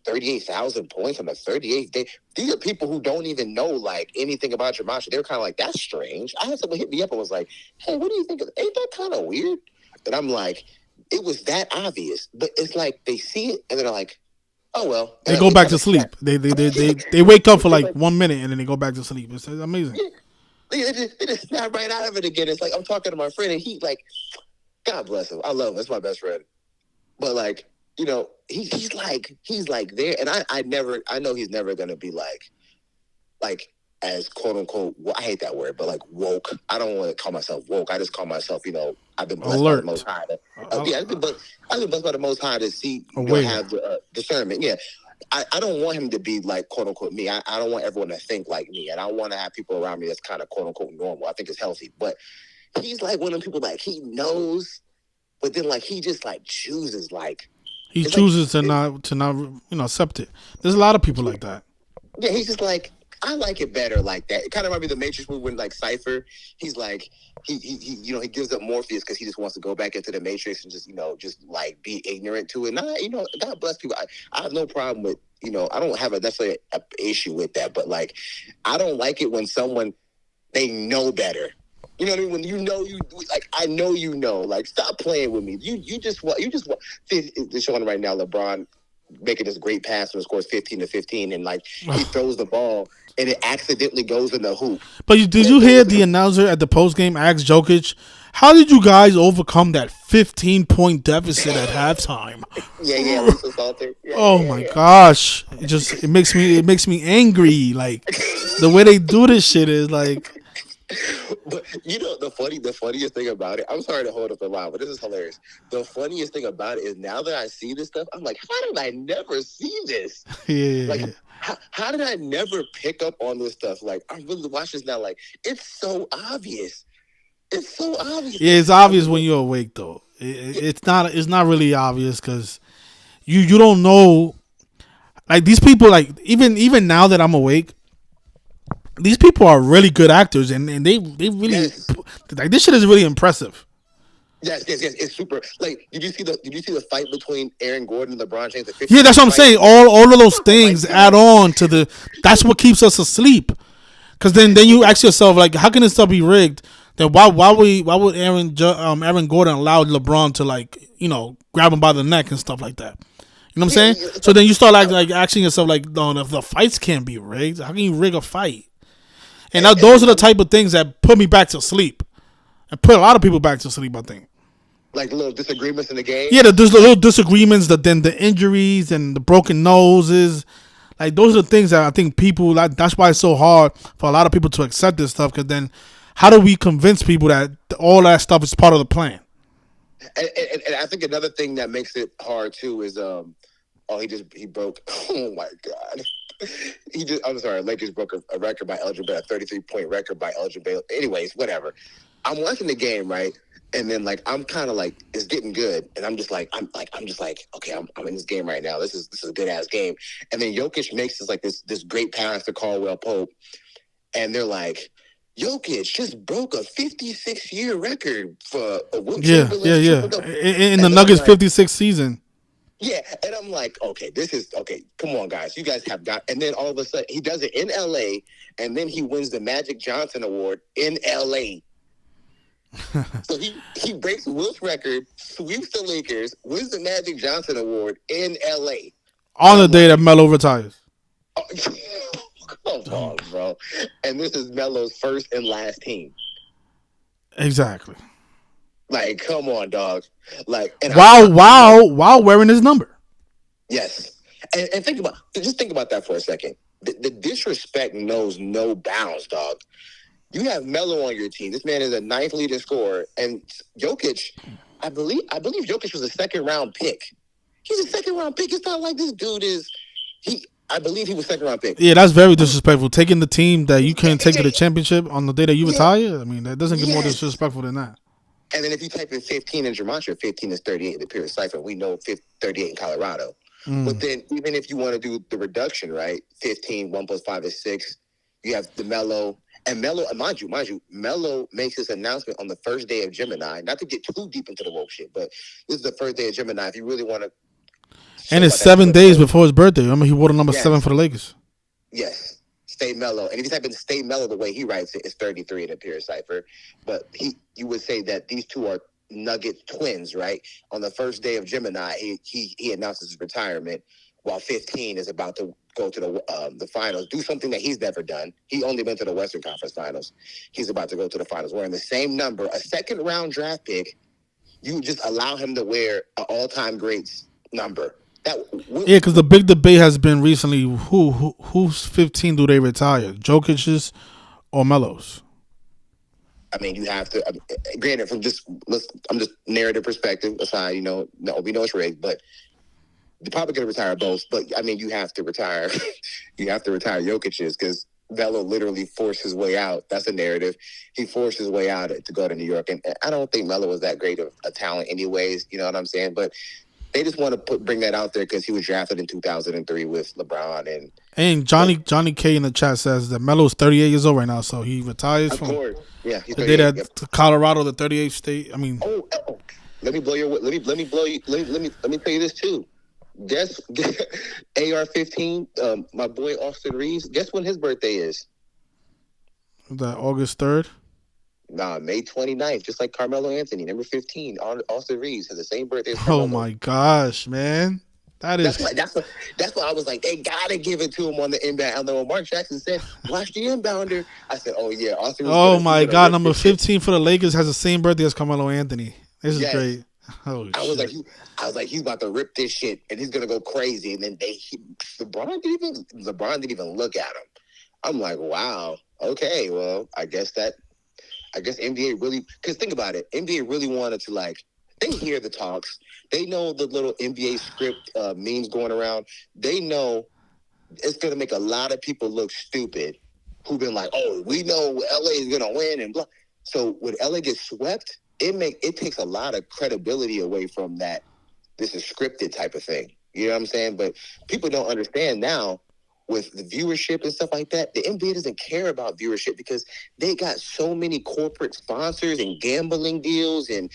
38,000 points on the 38th day. These are people who don't even know like anything about Gematria. They were kind of like, "That's strange." I had someone hit me up and was like, "Hey, what do you think? Ain't that kind of weird?" And I'm like, it was that obvious, but it's like they see it and they're like, "Oh well." They go back to sleep. They wake up for like 1 minute and then they go back to sleep. It's amazing. Yeah. They just snap right out of it again. It's like I'm talking to my friend and he like, God bless him. I love him. That's my best friend. But like, he's like there, and I know he's never gonna be like as quote unquote, I hate that word, but like woke. I don't want to call myself woke. I just call myself, I've been blessed by the Most High. I've been blessed by the Most High to see, have the discernment. Yeah. I don't want him to be like quote unquote me. I don't want everyone to think like me, and I want to have people around me that's kind of quote unquote normal. I think it's healthy, but he's like one of the people like he knows but then like he just like chooses like He it's like chooses to not accept it. There's a lot of people like that. yeah, he's just like, I like it better like that. It kind of reminds me of the Matrix movie when like Cypher, he's like, he gives up Morpheus because he just wants to go back into the Matrix and just, just like be ignorant to it. And God bless people. I have no problem with, I don't have a necessarily a issue with that, but like, I don't like it when someone, they know better. You know what I mean? When like, I know like, stop playing with me. You just want. They're showing right now LeBron making this great pass and scores 15-15, and like he throws the ball and it accidentally goes in the hoop. But did you hear the announcer at the post game ask Jokic, "How did you guys overcome that 15-point deficit at halftime?" Yeah, Lisa Salter. Oh my gosh! It makes me angry. Like the way they do this shit is like. But the funniest thing about it, I'm sorry to hold up the line, but this is hilarious. The funniest thing about it is now that I see this stuff, I'm like, how did I never see this? Yeah. Like, how did I never pick up on this stuff? Like, I'm really watching this now. Like, it's so obvious. It's so obvious. Yeah, it's obvious when you're awake, though. It's not. It's not really obvious because you don't know. Like these people, like even now that I'm awake, these people are really good actors, and they really like this shit is really impressive. Yes, it's super. Like, did you see the fight between Aaron Gordon and LeBron James? Yeah, that's what I'm saying. All of those things add on to the. That's what keeps us asleep. Because then you ask yourself, like, how can this stuff be rigged? Then why would Aaron Gordon allow LeBron to, like, grab him by the neck and stuff like that? You know what I'm saying? So then you start like asking yourself, like, no, the fights can't be rigged. How can you rig a fight? And those are the type of things that put me back to sleep, and put a lot of people back to sleep, I think. Like little disagreements in the game. Yeah, there's the little disagreements, then the injuries and the broken noses. Like those are the things that I think people. That's why it's so hard for a lot of people to accept this stuff. Because then, how do we convince people that all that stuff is part of the plan? And I think another thing that makes it hard too is he broke. Oh my God. I'm sorry, Lakers broke a record by Elgin Baylor, a 33-point record by Elgin Baylor. Anyways, whatever. I'm watching the game, right? And then like I'm kind of like it's getting good, and I'm just like okay, I'm in this game right now. This is a good ass game. And then Jokic makes this great pass to Caldwell Pope, and they're like, Jokic just broke a 56-year record for a Wilt Chamberlain. Yeah. In the Nuggets' 56th season. Yeah, and I'm like, okay, this is okay. Come on, guys, you guys have got. And then all of a sudden, he does it in L.A., and then he wins the Magic Johnson Award in L.A. So he breaks Wilt's record, sweeps the Lakers, wins the Magic Johnson Award in L.A. On the day that Melo retires. Oh, come on, bro. And this is Melo's first and last team. Exactly. Like, come on, dog. Like, and while wearing his number. Yes, and think about that for a second. The disrespect knows no bounds, dog. You have Melo on your team. This man is a ninth leading scorer, and Jokic. I believe Jokic was a second round pick. He's a second round pick. It's not like this dude is. I believe he was second round pick. Yeah, that's very disrespectful. Taking the team that you couldn't take to the championship on the day that you retire. I mean, that doesn't get more disrespectful than that. And then if you type in 15 in Gematria, 15 is 38 in the period cipher. We know 38 in Colorado. But then even if you want to do the reduction, right? 15, 1 plus 5 is 6. You have the Melo. And Melo, mind you, Melo makes this announcement on the first day of Gemini. Not to get too deep into the woke shit, but this is the first day of Gemini. If you really want to. And it's 7 days before his birthday. I mean, he wore the number 7 for the Lakers. Yes. Stay Mellow. And if you type in Stay Mellow, the way he writes it, it's 33 in the pure cipher. But you would say that these two are Nugget twins, right? On the first day of Gemini, he announces his retirement, while 15 is about to go to the finals, do something that he's never done. He only went to the Western Conference Finals. He's about to go to the finals. Wearing the same number, a second round draft pick. You just allow him to wear an all-time greats number. Yeah, because the big debate has been recently who's 15 do they retire, Jokic's or Melo's? I mean, you have to. Granted, I'm just narrative perspective aside. No, we know it's rigged, but they're probably going to retire both. But I mean, you have to retire. You have to retire Jokic's because Melo literally forced his way out. That's a narrative. He forced his way out to go to New York, and I don't think Melo was that great of a talent, anyways. You know what I'm saying? But they just want to bring that out there because he was drafted in 2003 with LeBron, And but Johnny K in the chat says that Melo's 38 years old right now, so he retires of from course, yeah, he's the day 38. that Yep. Colorado, the 38th state. I mean, Oh, let me blow your. Let me blow you. Let me tell you this too. Guess AR-15. My boy Austin Reeves. Guess when his birthday is? that August 3rd. Nah, May 29th, just like Carmelo Anthony, number 15. Austin Reeves has the same birthday as Oh Carmelo. my gosh, man, that That's is. why. That's why I was like, they gotta give it to him on the inbound. And then when Mark Jackson said, "Watch the inbounder," I said, "Oh yeah, Austin was Oh gonna he's my gonna God, rip number this shit." 15 for the Lakers has the same birthday as Carmelo Anthony. This is Yes, great. Oh I was like, shit. he's about to rip this shit, and he's gonna go crazy. And then LeBron didn't even look at him. I'm like, wow, okay, well, I guess NBA really, because think about it, NBA really wanted to like, they hear the talks, they know the little NBA script memes going around, they know it's gonna make a lot of people look stupid, who've been like, oh, we know LA is gonna win and blah. So when LA gets swept, it takes a lot of credibility away from that. This is scripted type of thing. You know what I'm saying? But people don't understand now with the viewership and stuff like that. The NBA doesn't care about viewership because they got so many corporate sponsors and gambling deals and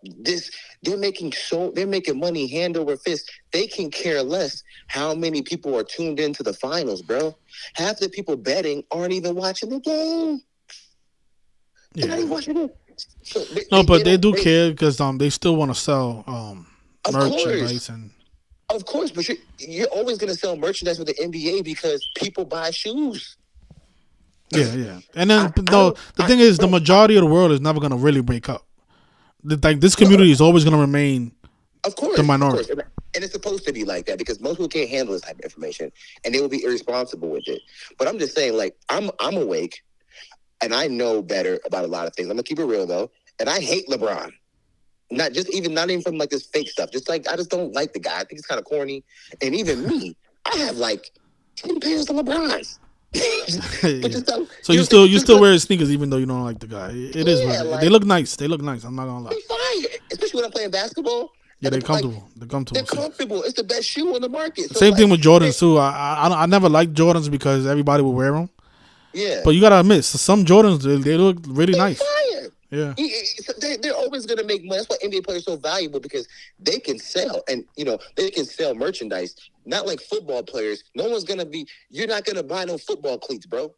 this. They're making money hand over fist. They can care less how many people are tuned into the finals, bro. Half the people betting aren't even watching the game. They're not Yeah. even watching it. So No, but they they don't. do care because they still want to sell Of course. merchandise and Of course, but you're always going to sell merchandise with the NBA because people buy shoes. yeah. And then I no, don't, the thing is, the bro, majority of the world is never gonna really break up. Like this no, community is always gonna remain the of course, minority. and it's supposed to be like that because most people can't handle this type of information, and they will be irresponsible with it. But I'm just saying, like, I'm awake, and I know better about a lot of things. I'm gonna keep it real though, and I hate LeBron. Not even from like this fake stuff. Just like I just don't like the guy. I think he's kind of corny, and even me, I have like 10 pairs of LeBrons. But Yeah. just don't, So you still wear his sneakers even though you don't like the guy. It is what yeah, it is. They like look nice. They look nice. I'm not gonna lie. they fire, especially when I'm playing basketball. Yeah, they're Like comfortable. They're they're comfortable. See. comfortable. It's the best shoe on the market. So Same thing like, with Jordans too. I never liked Jordans because everybody would wear them. yeah, But you gotta admit, so some Jordans they look really they nice. fire. Yeah. They're always going to make money. That's why NBA players are so valuable because they can sell, and they can sell merchandise. Not like football players. No one's going to be. You're not going to buy no football cleats, bro.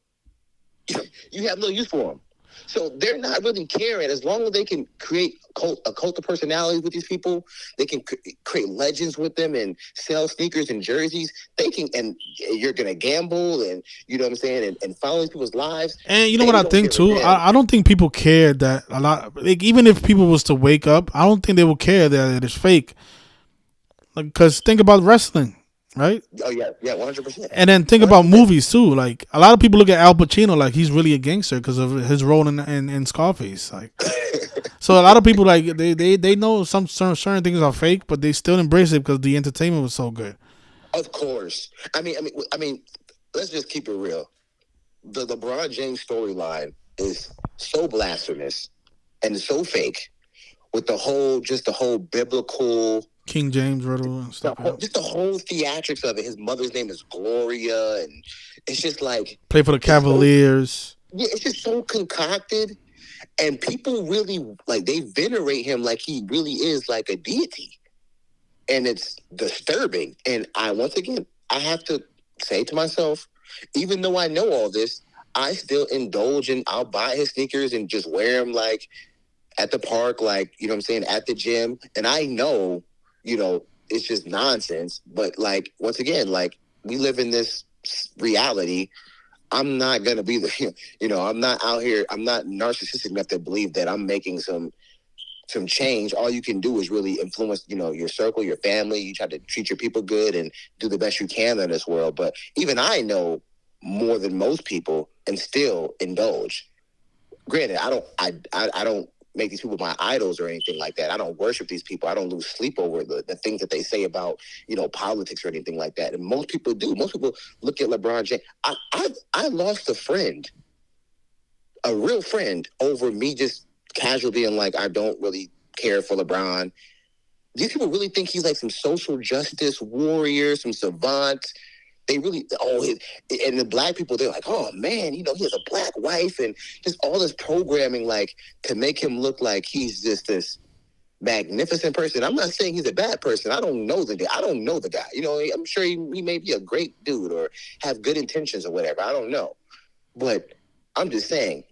You have no use for them. So they're not really caring as long as they can create a cult of personalities with these people. They can create legends with them and sell sneakers and jerseys. They can, and you're gonna gamble and you know what I'm saying, and follow these people's lives. And you know what They I don't think give a too? damn. I don't think people care that a lot. Like even if people was to wake up, I don't think they will care that it is fake. Like, cause think about wrestling, right? Oh yeah, 100%, And then think about 100%. movies too. Like a lot of people look at Al Pacino like he's really a gangster because of his role in Scarface. Like so, a lot of people like they know some certain things are fake, but they still embrace it because the entertainment was so good. Of course. I mean. Let's just keep it real. The LeBron James storyline is so blasphemous and so fake with the whole biblical, King James riddle and stuff. Yeah. just the whole theatrics of it. His mother's name is Gloria, and it's just like Play for the it's so Cavaliers. yeah, it's just so concocted, and people really like they venerate him like he really is like a deity, and it's disturbing. And once again I have to say to myself, even though I know all this, I still indulge and I'll buy his sneakers and just wear them like at the park, like, you know what I'm saying, at the gym. And I know, it's just nonsense. But like, once again, like we live in this reality. I'm not going to be I'm not out here. I'm not narcissistic enough to believe that I'm making some change. All you can do is really influence, your circle, your family. You try to treat your people good and do the best you can in this world. But even I know more than most people and still indulge. Granted, I don't make these people my idols or anything like that. I don't worship these people. I don't lose sleep over the things that they say about, politics or anything like that. And most people do. Most people look at LeBron James. I I lost a real friend, over me just casually being like, I don't really care for LeBron. These people really think he's like some social justice warrior, some savant. They really, and the black people, they're like, oh man, he has a black wife, and just all this programming, like, to make him look like he's just this magnificent person. I'm not saying he's a bad person. I don't know the guy. I'm sure he may be a great dude or have good intentions or whatever. I don't know. But I'm just saying,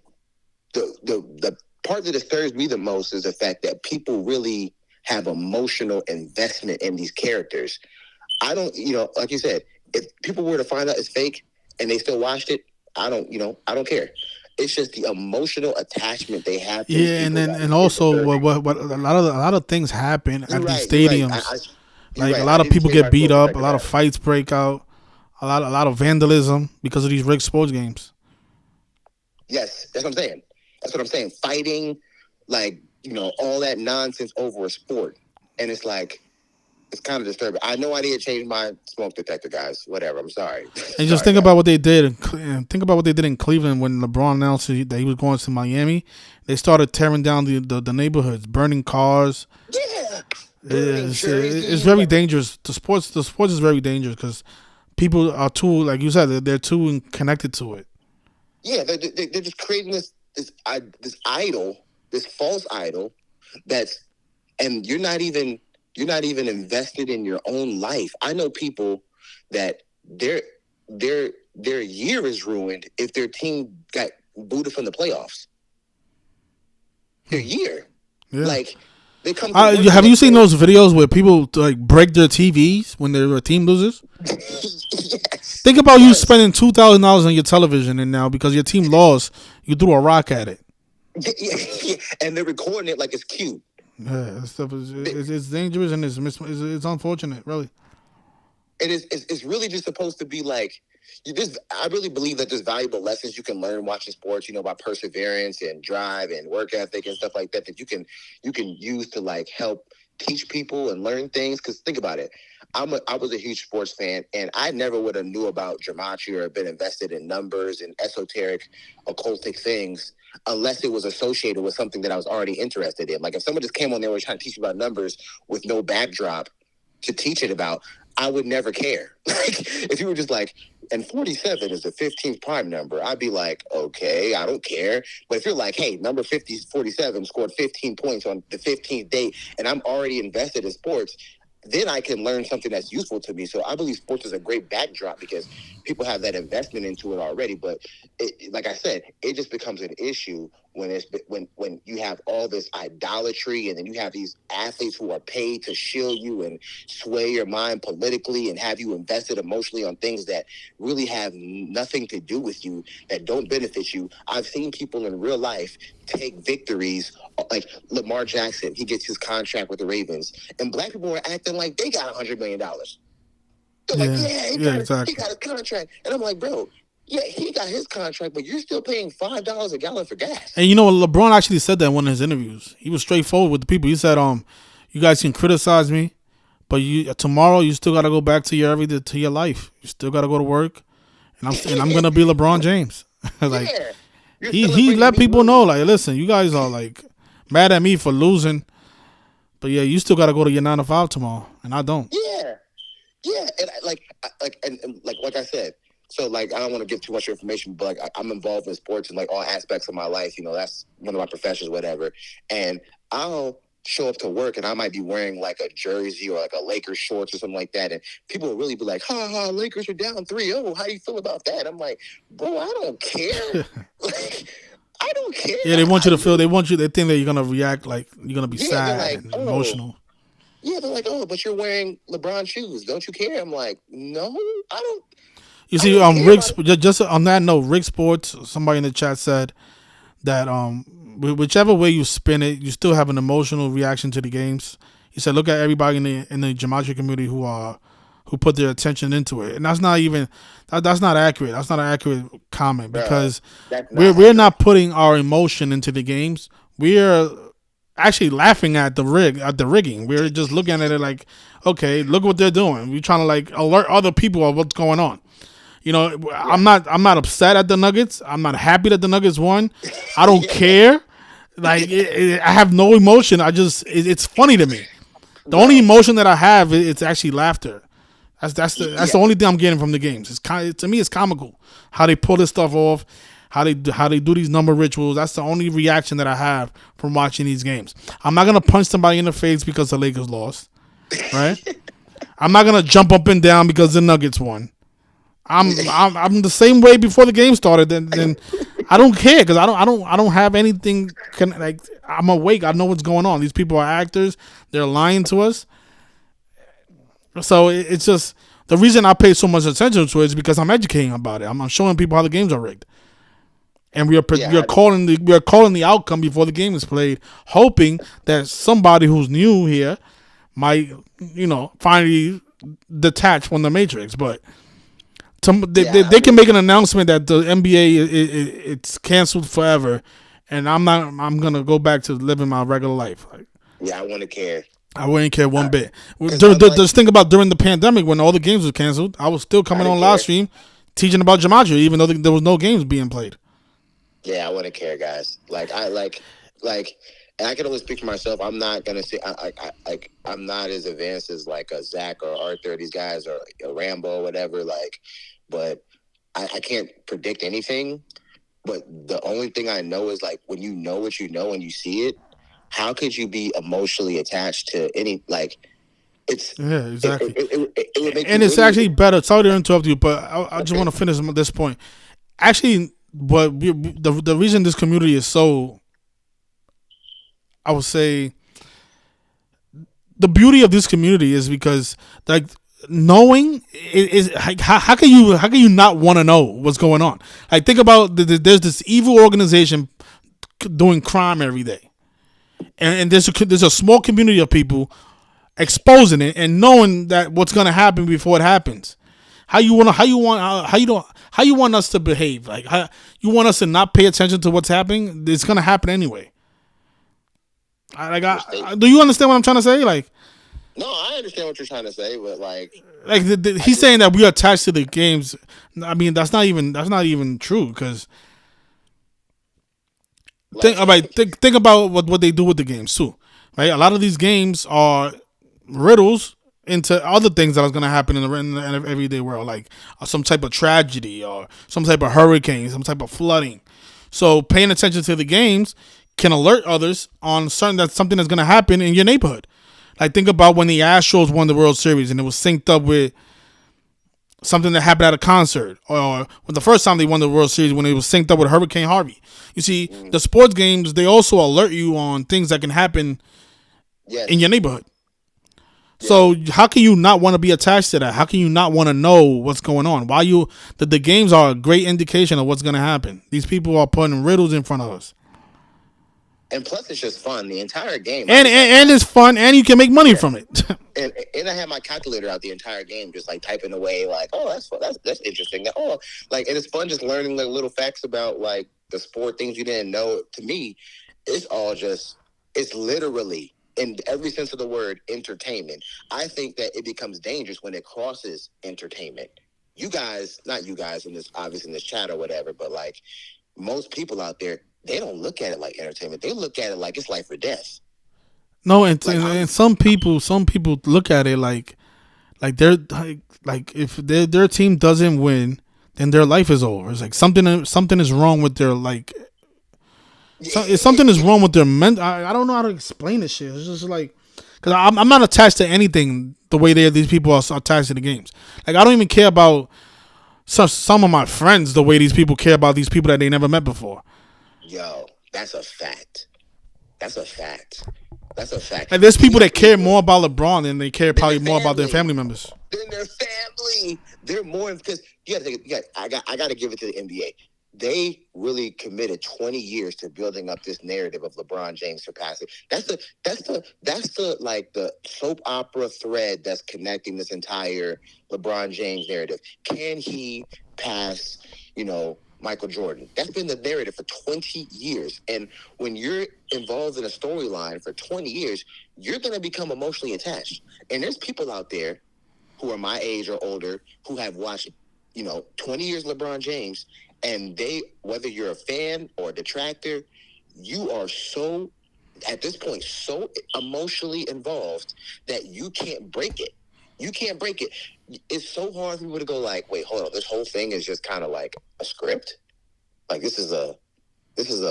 the part that disturbs me the most is the fact that people really have emotional investment in these characters. I don't, like you said, if people were to find out it's fake and they still watched it, I don't care. It's just the emotional attachment they have to these and people. then and also what a lot of things happen at these stadiums. Like a lot of people get beat up, a lot of fights break out, a lot of vandalism because of these rigged sports games. Yes, that's what I'm saying. Fighting, like, all that nonsense over a sport. And it's like, it's kind of disturbing. I know I need to change my smoke detector, guys. Whatever. I'm sorry. And just think about what they did. Think about what they did in Cleveland when LeBron announced that he was going to Miami. They started tearing down the neighborhoods, burning cars. Yeah. It's very dangerous. The sports is very dangerous because people are too, like you said, they're too connected to it. Yeah, they're just creating this idol, this false idol, and you're not even invested in your own life. I know people that their year is ruined if their team got booted from the playoffs. Their year, like, they come. Have you seen those videos where people like break their TVs when their team loses? Yes. Think about you spending $2,000 on your television, and now because your team lost, you threw a rock at it. Yeah. And they're recording it like it's cute. Yeah, that stuff it's dangerous and it's unfortunate, really. It's really just supposed to be like, I really believe that there's valuable lessons you can learn watching sports, about perseverance and drive and work ethic and stuff like that you can use to, like, help teach people and learn things. Because think about it, I was a huge sports fan, and I never would have knew about Gematria or been invested in numbers and esoteric occultic things unless it was associated with something that I was already interested in. Like, if someone just came on there and was trying to teach you about numbers with no backdrop to teach it about, I would never care. Like, if you were just like, and 47 is the 15th prime number, I'd be like, okay, I don't care. But if you're like, hey, number 47 scored 15 points on the 15th date, and I'm already invested in sports, then I can learn something that's useful to me. So I believe sports is a great backdrop because people have that investment into it already. But like I said, it just becomes an issue when you have all this idolatry, and then you have these athletes who are paid to shield you and sway your mind politically and have you invested emotionally on things that really have nothing to do with you, that don't benefit you. I've seen people in real life take victories, like Lamar Jackson. He gets his contract with the Ravens, and black people were acting like they got $100 million. They're like, exactly. He got his contract. And I'm like, bro, yeah, he got his contract, but you're still paying $5 a gallon for gas. And LeBron actually said that in one of his interviews. He was straightforward with the people. He said, you guys can criticize me, but tomorrow you still got to go back to your life. You still got to go to work, and I'm gonna be LeBron James. Like, he let people know, like, listen, you guys are like mad at me for losing, but yeah, you still got to go to your 9 to 5 tomorrow, and I don't. Yeah, and like I said. So, like, I don't want to give too much information, but, like, I'm involved in sports and, like, all aspects of my life. That's one of my professions, whatever. And I'll show up to work, and I might be wearing, like, a jersey or, like, a Lakers shorts or something like that. And people will really be like, ha, Lakers are down 3-0. How do you feel about that? I'm like, bro, I don't care. Like, I don't care. Yeah, they want you to feel. They think that you're going to react like you're going to be sad and emotional. Yeah, they're like, oh, but you're wearing LeBron shoes. Don't you care? I'm like, no, I don't. You see, just on that note, Rick Sports, somebody in the chat said that whichever way you spin it, you still have an emotional reaction to the games. He said, look at everybody in the Gematria community who put their attention into it, and that's not even that's not accurate. That's not an accurate comment because we're not putting our emotion into the games. We're actually laughing at the rigging. We're just looking at it like, okay, look what they're doing. We're trying to, like, alert other people of what's going on. You know, Yeah. I'm not upset at the Nuggets. I'm not happy that the Nuggets won. I don't Yeah. care. Like I have no emotion. It's funny to me. The only Bro. emotion that I have it's actually laughter. That's Yeah. the only thing I'm getting from the games. To me it's comical how they pull this stuff off, how they do these number rituals. That's the only reaction that I have from watching these games. I'm not gonna punch somebody in the face because the Lakers lost, right? I'm not gonna jump up and down because the Nuggets won. I'm the same way before the game started. Then I don't care because I don't have anything. Like I'm awake. I know what's going on. These people are actors. They're lying to us. So it's just the reason I pay so much attention to it is because I'm educating about it. I'm showing people how the games are rigged, and Yeah. we are calling the outcome before the game is played, hoping that somebody who's new here might finally detach from the matrix. But Yeah. they can make an announcement that the NBA it's canceled forever, and I'm not. I'm gonna go back to living my regular life. Like, Yeah. I want to care. I wouldn't care one bit. Because unlike, Just think about during the pandemic when all the games were canceled. I was still I coming didn't on live care. stream teaching about Gematria, even though there was no games being played. Yeah, I want to care, guys. Like, and I can only speak for myself. I'm not gonna say I'm not as advanced as like a Zach or Arthur. These guys or a Rambo or whatever. Like, but I can't predict anything. But the only thing I know is like when you know what you know and you see it, how could you be emotionally attached to any like? It's Yeah, exactly. it would make And you it's really. actually better. Sorry to interrupt you, but I just want to finish this point. Actually, but the reason this community is so, I would say, the beauty of this community is because like knowing is how can you not want to know what's going on? Like think about there's this evil organization doing crime every day, and there's a small community of people exposing it and knowing that what's gonna happen before it happens. How you want us to behave? Like how you want us to not pay attention to what's happening? It's gonna happen anyway. Do you understand what I'm trying to say? No, I understand what you're trying to say, but He's saying that we are attached to the games. I mean, that's not even true because like think about what they do with the games too, right? A lot of these games are riddles into other things that are going to happen in the everyday world, like some type of tragedy or some type of hurricane, some type of flooding. So paying attention to the games can alert others on something that's going to happen in your neighborhood. Like think about when the Astros won the World Series and it was synced up with something that happened at a concert, or when the first time they won the World Series when it was synced up with Hurricane Harvey. You see, the sports games they also alert you on things that can happen in your yes, neighborhood. yeah. So how can you not want to be attached to that? How can you not want to know what's going on? Why the games are a great indication of what's going to happen. These people are putting riddles in front of us, And plus, it's just fun. The entire game, I and just had and my it's fun, and you can make money yeah, from it. and I had my calculator out the entire game, just like typing away, like, oh, that's fun. That's interesting. Oh, like, and it's fun just learning like little facts about like the sport, things you didn't know. To me, it's all just it's literally in every sense of the word entertainment. I think that it becomes dangerous when it crosses entertainment. You guys, not you guys in this obviously in this chat or whatever, but like most people out there, they don't look at it like entertainment. They look at it like it's life or death. No, and, Like I'm and some people look at it like they're like if their team doesn't win, then their life is over. It's like something is wrong with their like something is wrong with their mental. I don't know how to explain this shit. It's just like because I'm not attached to anything the way these people are attached to the games. Like I don't even care about some of my friends the way these people care about these people that they never met before. yo, that's a fact. That's a fact. That's a fact. Like there's people These that care people, more about LeBron than they care then their probably more about their family, family members. then their family. They're more because you got to take. I got to give it to the NBA. They really committed 20 years to building up this narrative of LeBron James surpassing. That's the like the soap opera thread that's connecting this entire LeBron James narrative. Can he pass? Michael Jordan. That's been the narrative for 20 years. And when you're involved in a storyline for 20 years, you're going to become emotionally attached. And there's people out there who are my age or older who have watched 20 years LeBron James, and whether you're a fan or a detractor, you are so, at this point, so emotionally involved that you can't break it. You can't break it. It's so hard for people to go like, wait, hold on, this whole thing is just kind of like a script. Like this is a, this is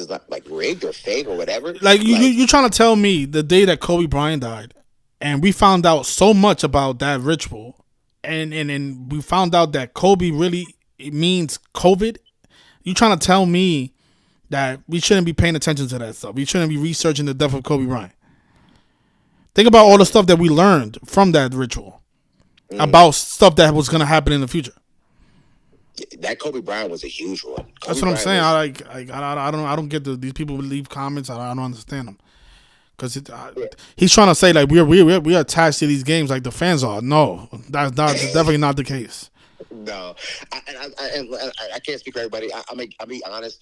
not like rigged or fake or whatever. Like Like, you trying to tell me the day that Kobe Bryant died, and we found out so much about that ritual, and we found out that Kobe really means COVID. You trying to tell me that we shouldn't be paying attention to that stuff? We shouldn't be researching the death of Kobe Bryant. Think about all the stuff that we learned from that ritual about stuff that was going to happen in the future. that Kobe Bryant was a huge one. Kobe That's what I'm Bryant saying. was- I don't get these people who leave comments. I don't understand them because he's trying to say like we're attached to these games like the fans are. No, that's definitely not the case. No, I can't speak for everybody. I'll be honest.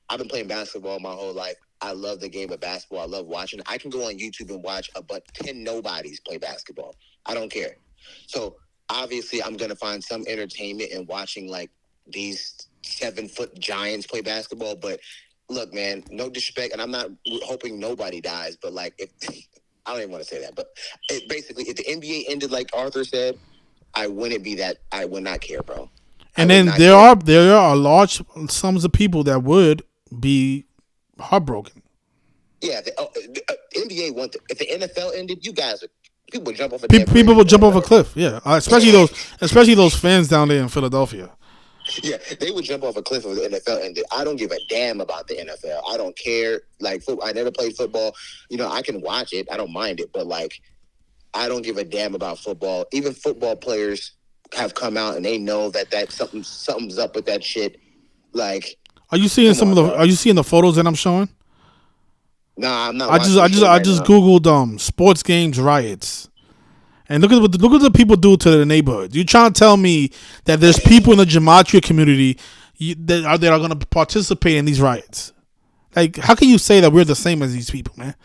I've been playing basketball my whole life. I love the game of basketball. I love watching. I can go on YouTube and watch 10 nobodies play basketball. I don't care. So obviously, I'm gonna find some entertainment in watching like these 7-foot giants play basketball. But look, man, no disrespect, and I'm not hoping nobody dies. But like, if I don't even want to say that, but basically, if the NBA ended like Arthur said, I wouldn't be that. I would not care, bro. And then there are large sums of people that would be heartbroken. Yeah, the NBA if the NFL ended, people would jump off a People would jump off a cliff. Yeah, especially those fans down there in Philadelphia. Yeah, they would jump off a cliff if the NFL ended. I don't give a damn about the NFL. I don't care. Like, I never played football. I can watch it. I don't mind it, but like, I don't give a damn about football. Even football players have come out and they know that something's up with that shit. Like, are you seeing Are you seeing the photos that I'm showing? Nah, I'm not. I just googled sports games riots, and look at the people do to the neighborhood. You trying to tell me that there's people in the Gematria community that are going to participate in these riots? Like, how can you say that we're the same as these people, man?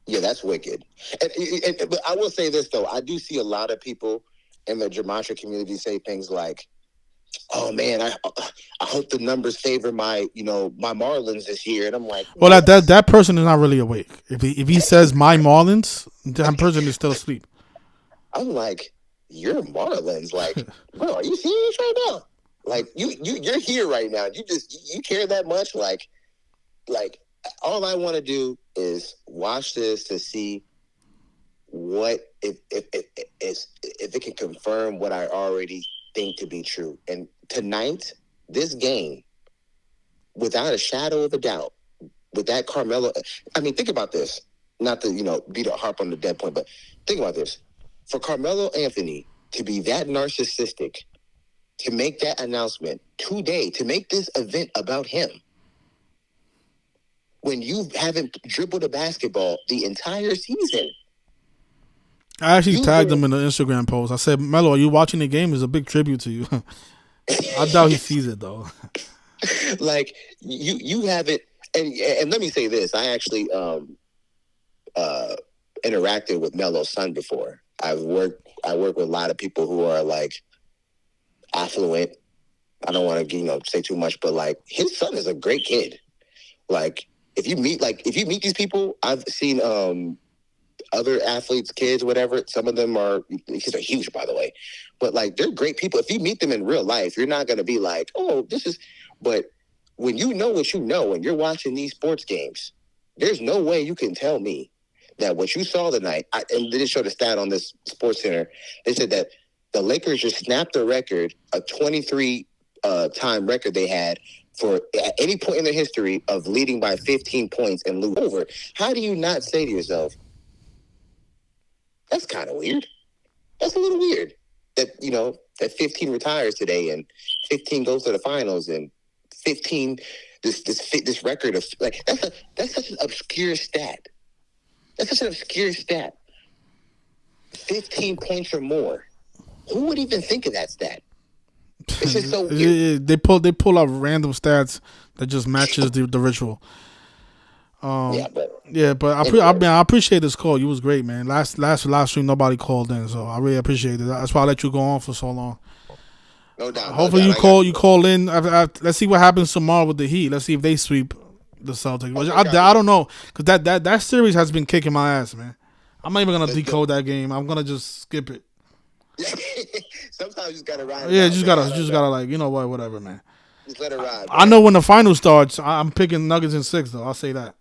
Yeah, that's wicked. But I will say this though, I do see a lot of people in the Gematria community say things like, "Oh man, I hope the numbers favor my Marlins this year," and I'm like, well, that person is not really awake. If he says my Marlins, that person is still asleep. I'm like, you're Marlins, like, bro, are you serious right now? Like, you're here right now. You care that much, like. All I want to do is watch this to see what if it can confirm what I already think to be true. And tonight, this game, without a shadow of a doubt, with that Carmelo, I mean, think about this. Not to beat a harp on the dead point, but think about this: for Carmelo Anthony to be that narcissistic, to make that announcement today, to make this event about him. When you haven't dribbled a basketball the entire season. I actually tagged him in the Instagram post. I said, Melo, are you watching the game? It's a big tribute to you. I doubt he sees it, though. Like, you haven't... And let me say this. I actually interacted with Melo's son before. I work with a lot of people who are, like, affluent. I don't want to, say too much, but, like, his son is a great kid. Like... If you meet these people, I've seen other athletes, kids, whatever. Some of them kids are huge, by the way, but like they're great people. If you meet them in real life, you're not going to be like, oh, this is. But when you know what you know, and you're watching these sports games, there's no way you can tell me that what you saw tonight. And they just showed a stat on this Sports Center. They said that the Lakers just snapped the record, a 23 time record they had. For at any point in their history of leading by 15 points and lose over, how do you not say to yourself, that's kind of weird? That's a little weird that, that 15 retires today and 15 goes to the finals and 15, this record of, like, that's such an obscure stat. That's such an obscure stat. 15 points or more. Who would even think of that stat? It's just so weird. They pull out random stats that just matches the ritual. But I appreciate this call. You was great, man. Last stream nobody called in, so I really appreciate it. That's why I let you go on for so long. No doubt, no Hopefully doubt. you I got call you, you bro. call in. Let's see what happens tomorrow with the Heat. Let's see if they sweep the Celtics. Okay, I copy. don't know because that series has been kicking my ass, man. I'm not even gonna The, decode that game. I'm gonna just skip it. sometimes you just gotta ride it Yeah, out, man. I you don't just know. gotta like whatever, man. Just let it ride, I man. know when the final starts, I'm picking Nuggets in 6 though. I'll say that.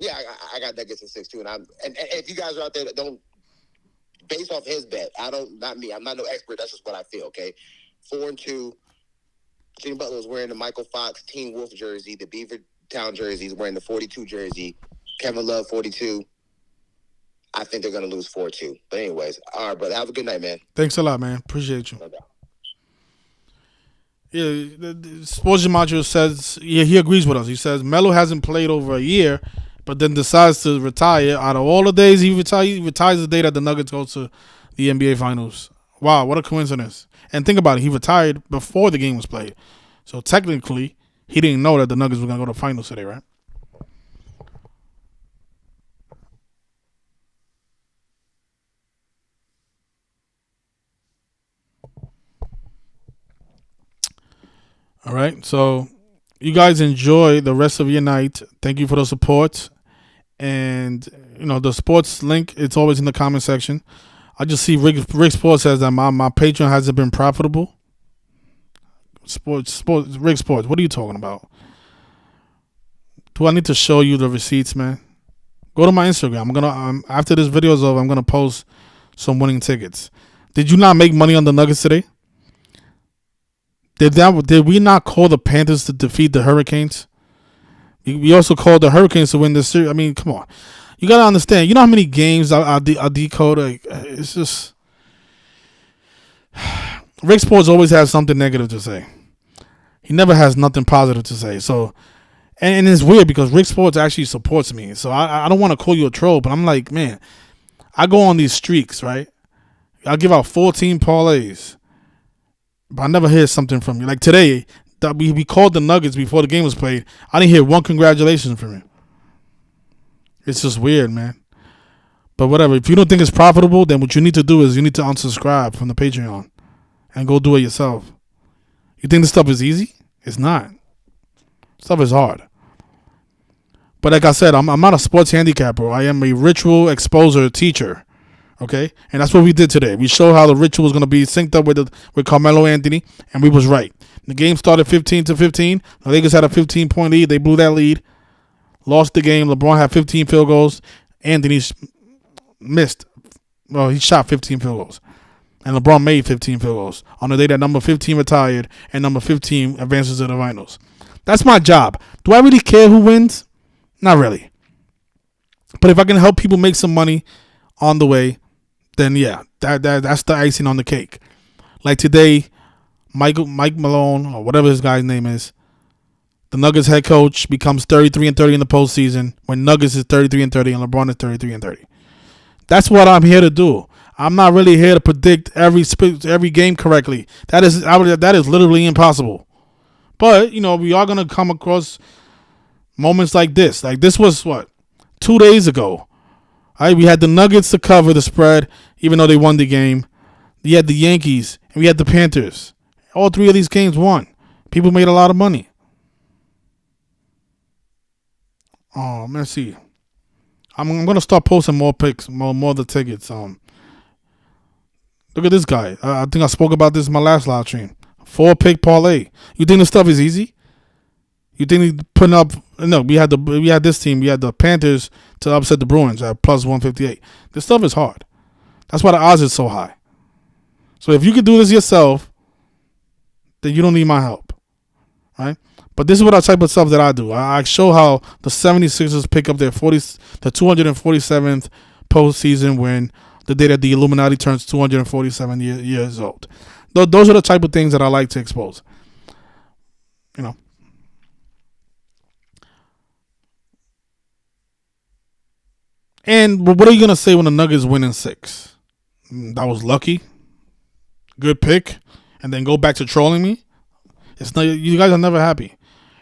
Yeah, I got Nuggets in 6 too, and if you guys are out there that don't based off his bet, I don't not me. I'm not no expert. That's just what I feel. Okay, 4-2. Jimmy Butler was wearing the Michael Fox Teen Wolf jersey, the Beaver Town jersey. He's wearing the 42 jersey. Kevin Love 42. I think they're gonna lose 4-2. But anyways, all right, brother. Have a good night, man. Thanks a lot, man. Appreciate you. No doubt. Yeah, the Sports Gematria says he agrees with us. He says Melo hasn't played over a year, but then decides to retire. Out of all the days he retires the day that the Nuggets go to the NBA Finals. Wow, what a coincidence! And think about it, he retired before the game was played, so technically he didn't know that the Nuggets were gonna go to the finals today, right? All right, so you guys enjoy the rest of your night. Thank you for the support. And the sports link, it's always in the comment section. I just see Rick Sports says that my Patreon hasn't been profitable. Rick Sports, what are you talking about? Do I need to show you the receipts, man? Go to my Instagram. I'm gonna after this video is over, I'm gonna post some winning tickets. Did you not make money on the Nuggets today? Did we not call the Panthers to defeat the Hurricanes? We also called the Hurricanes to win this series. I mean, come on. You got to understand. You know how many games I decode? Like, it's just... Rick Sports always has something negative to say. He never has nothing positive to say. So, and it's weird because Rick Sports actually supports me. So I don't want to call you a troll, but I'm like, man, I go on these streaks, right? I give out 14 parlays, but I never hear something from you. Like today, that we called the Nuggets before the game was played. I didn't hear one congratulations from you. It's just weird, man. But whatever. If you don't think it's profitable, then what you need to do is you need to unsubscribe from the Patreon and go do it yourself. You think this stuff is easy? It's not. Stuff is hard. But like I said, I'm not a sports handicapper. I am a ritual exposer teacher. Okay? And that's what we did today. We showed how the ritual was going to be synced up with Carmelo Anthony, and we was right. The game started 15-15. The Lakers had a 15-point lead. They blew that lead. Lost the game. LeBron had 15 field goals. Anthony missed. Well, he shot 15 field goals. And LeBron made 15 field goals on the day that number 15 retired and number 15 advances to the finals. That's my job. Do I really care who wins? Not really. But if I can help people make some money on the way, then yeah, that's the icing on the cake. Like today, Mike Malone, or whatever his guy's name is, the Nuggets head coach, becomes 33-30 in the postseason when Nuggets is 33-30 and LeBron is 33-30. That's what I'm here to do. I'm not really here to predict every game correctly. That is literally impossible. But we are gonna come across moments like this. Like this was what 2 days ago. All right, we had the Nuggets to cover the spread, even though they won the game. We had the Yankees and we had the Panthers. All three of these games won. People made a lot of money. Oh, let's see. I'm gonna start posting more picks, more of the tickets. Look at this guy. I think I spoke about this in my last live stream. 4-pick parlay. You think this stuff is easy? You think he's putting up? No, we had this team. We had the Panthers to upset the Bruins at plus 158. This stuff is hard. That's why the odds is so high. So if you can do this yourself, then you don't need my help, right? But this is what type of stuff that I do. I show how the 76ers pick up the 247th postseason win the day that the Illuminati turns 247 years old. Those are the type of things that I like to expose. And what are you going to say when the Nuggets win in 6? That was lucky. Good pick. And then go back to trolling me? It's not, you guys are never happy.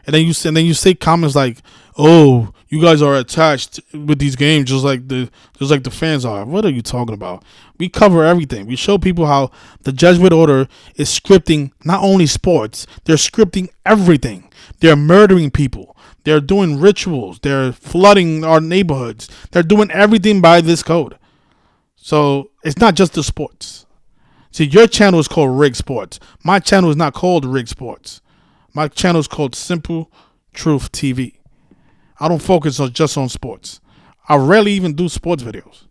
And then you say comments like, "Oh, you guys are attached with these games just like the fans are." What are you talking about? We cover everything. We show people how the Jesuit order is scripting not only sports, they're scripting everything. They're murdering people. They're doing rituals. They're flooding our neighborhoods. They're doing everything by this code. So it's not just the sports. See, your channel is called Rig Sports. My channel is not called Rig Sports. My channel is called Simple Truth TV. I don't focus on just on sports. I rarely even do sports videos.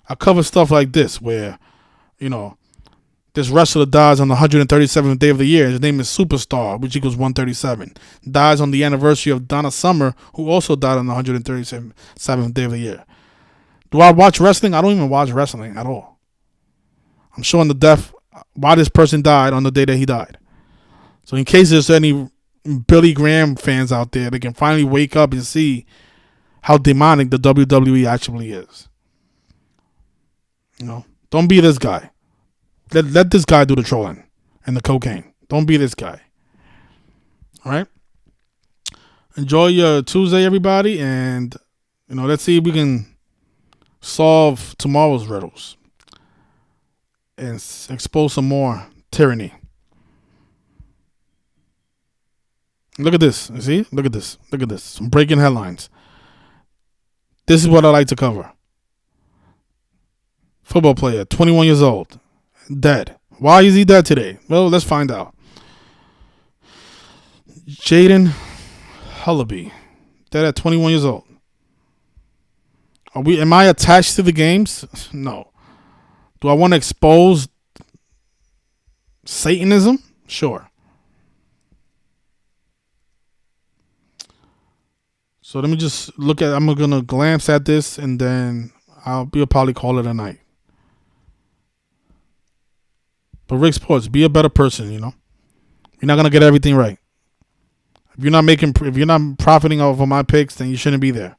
I cover stuff like this where, you know, this wrestler dies on the 137th day of the year. His name is Superstar, which equals 137. Dies on the anniversary of Donna Summer, who also died on the 137th day of the year. Do I watch wrestling? I don't even watch wrestling at all. I'm showing the death, why this person died on the day that he died. So in case there's any Billy Graham fans out there, they can finally wake up and see how demonic the WWE actually is. Don't be this guy. Let this guy do the trolling and the cocaine. Don't be this guy. All right? Enjoy your Tuesday, everybody, and let's see if we can solve tomorrow's riddles and expose some more tyranny. Look at this. You see? Look at this. Look at this. Some breaking headlines. This is what I like to cover. Football player, 21 years old, dead. Why is he dead today? Well, let's find out. Jaden Hullaby, dead at 21 years old. Am I attached to the games? No. Do I want to expose Satanism? Sure. So let me just I'm going to glance at this and then I'll probably call it a night. But Rick Sports, be a better person, You're not going to get everything right. If you're not profiting off of my picks, then you shouldn't be there.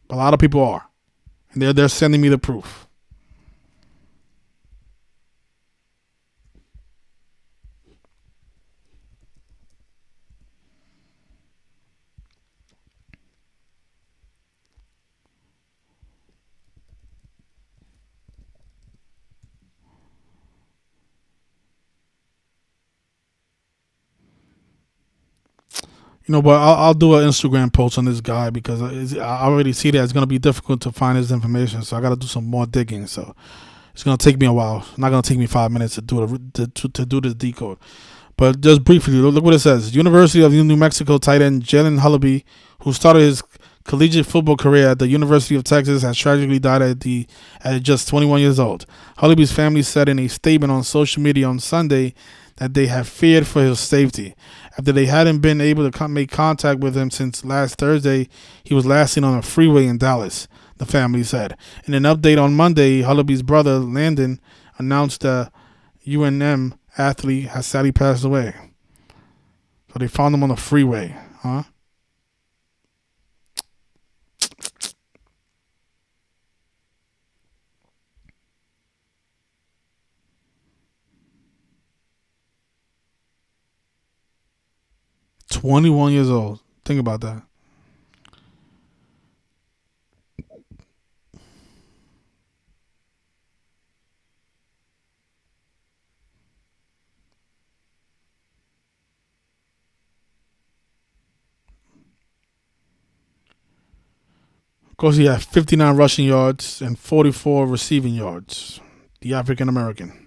But a lot of people are. And they're sending me the proof. But I'll do an Instagram post on this guy because I already see that it's going to be difficult to find his information. So I got to do some more digging. So it's going to take me a while. It's not going to take me 5 minutes to do the decode. But just briefly, look what it says. University of New Mexico tight end Jalen Hullaby, who started his collegiate football career at the University of Texas, has tragically died at just 21 years old. Hullaby's family said in a statement on social media on Sunday that they have feared for his safety. After they hadn't been able to make contact with him since last Thursday, he was last seen on a freeway in Dallas, the family said. In an update on Monday, Hullaby's brother, Landon, announced that UNM athlete has sadly passed away. So they found him on the freeway, huh? "21 years old. Think about that. Of course, he had 59 rushing yards and 44 receiving yards. The African American.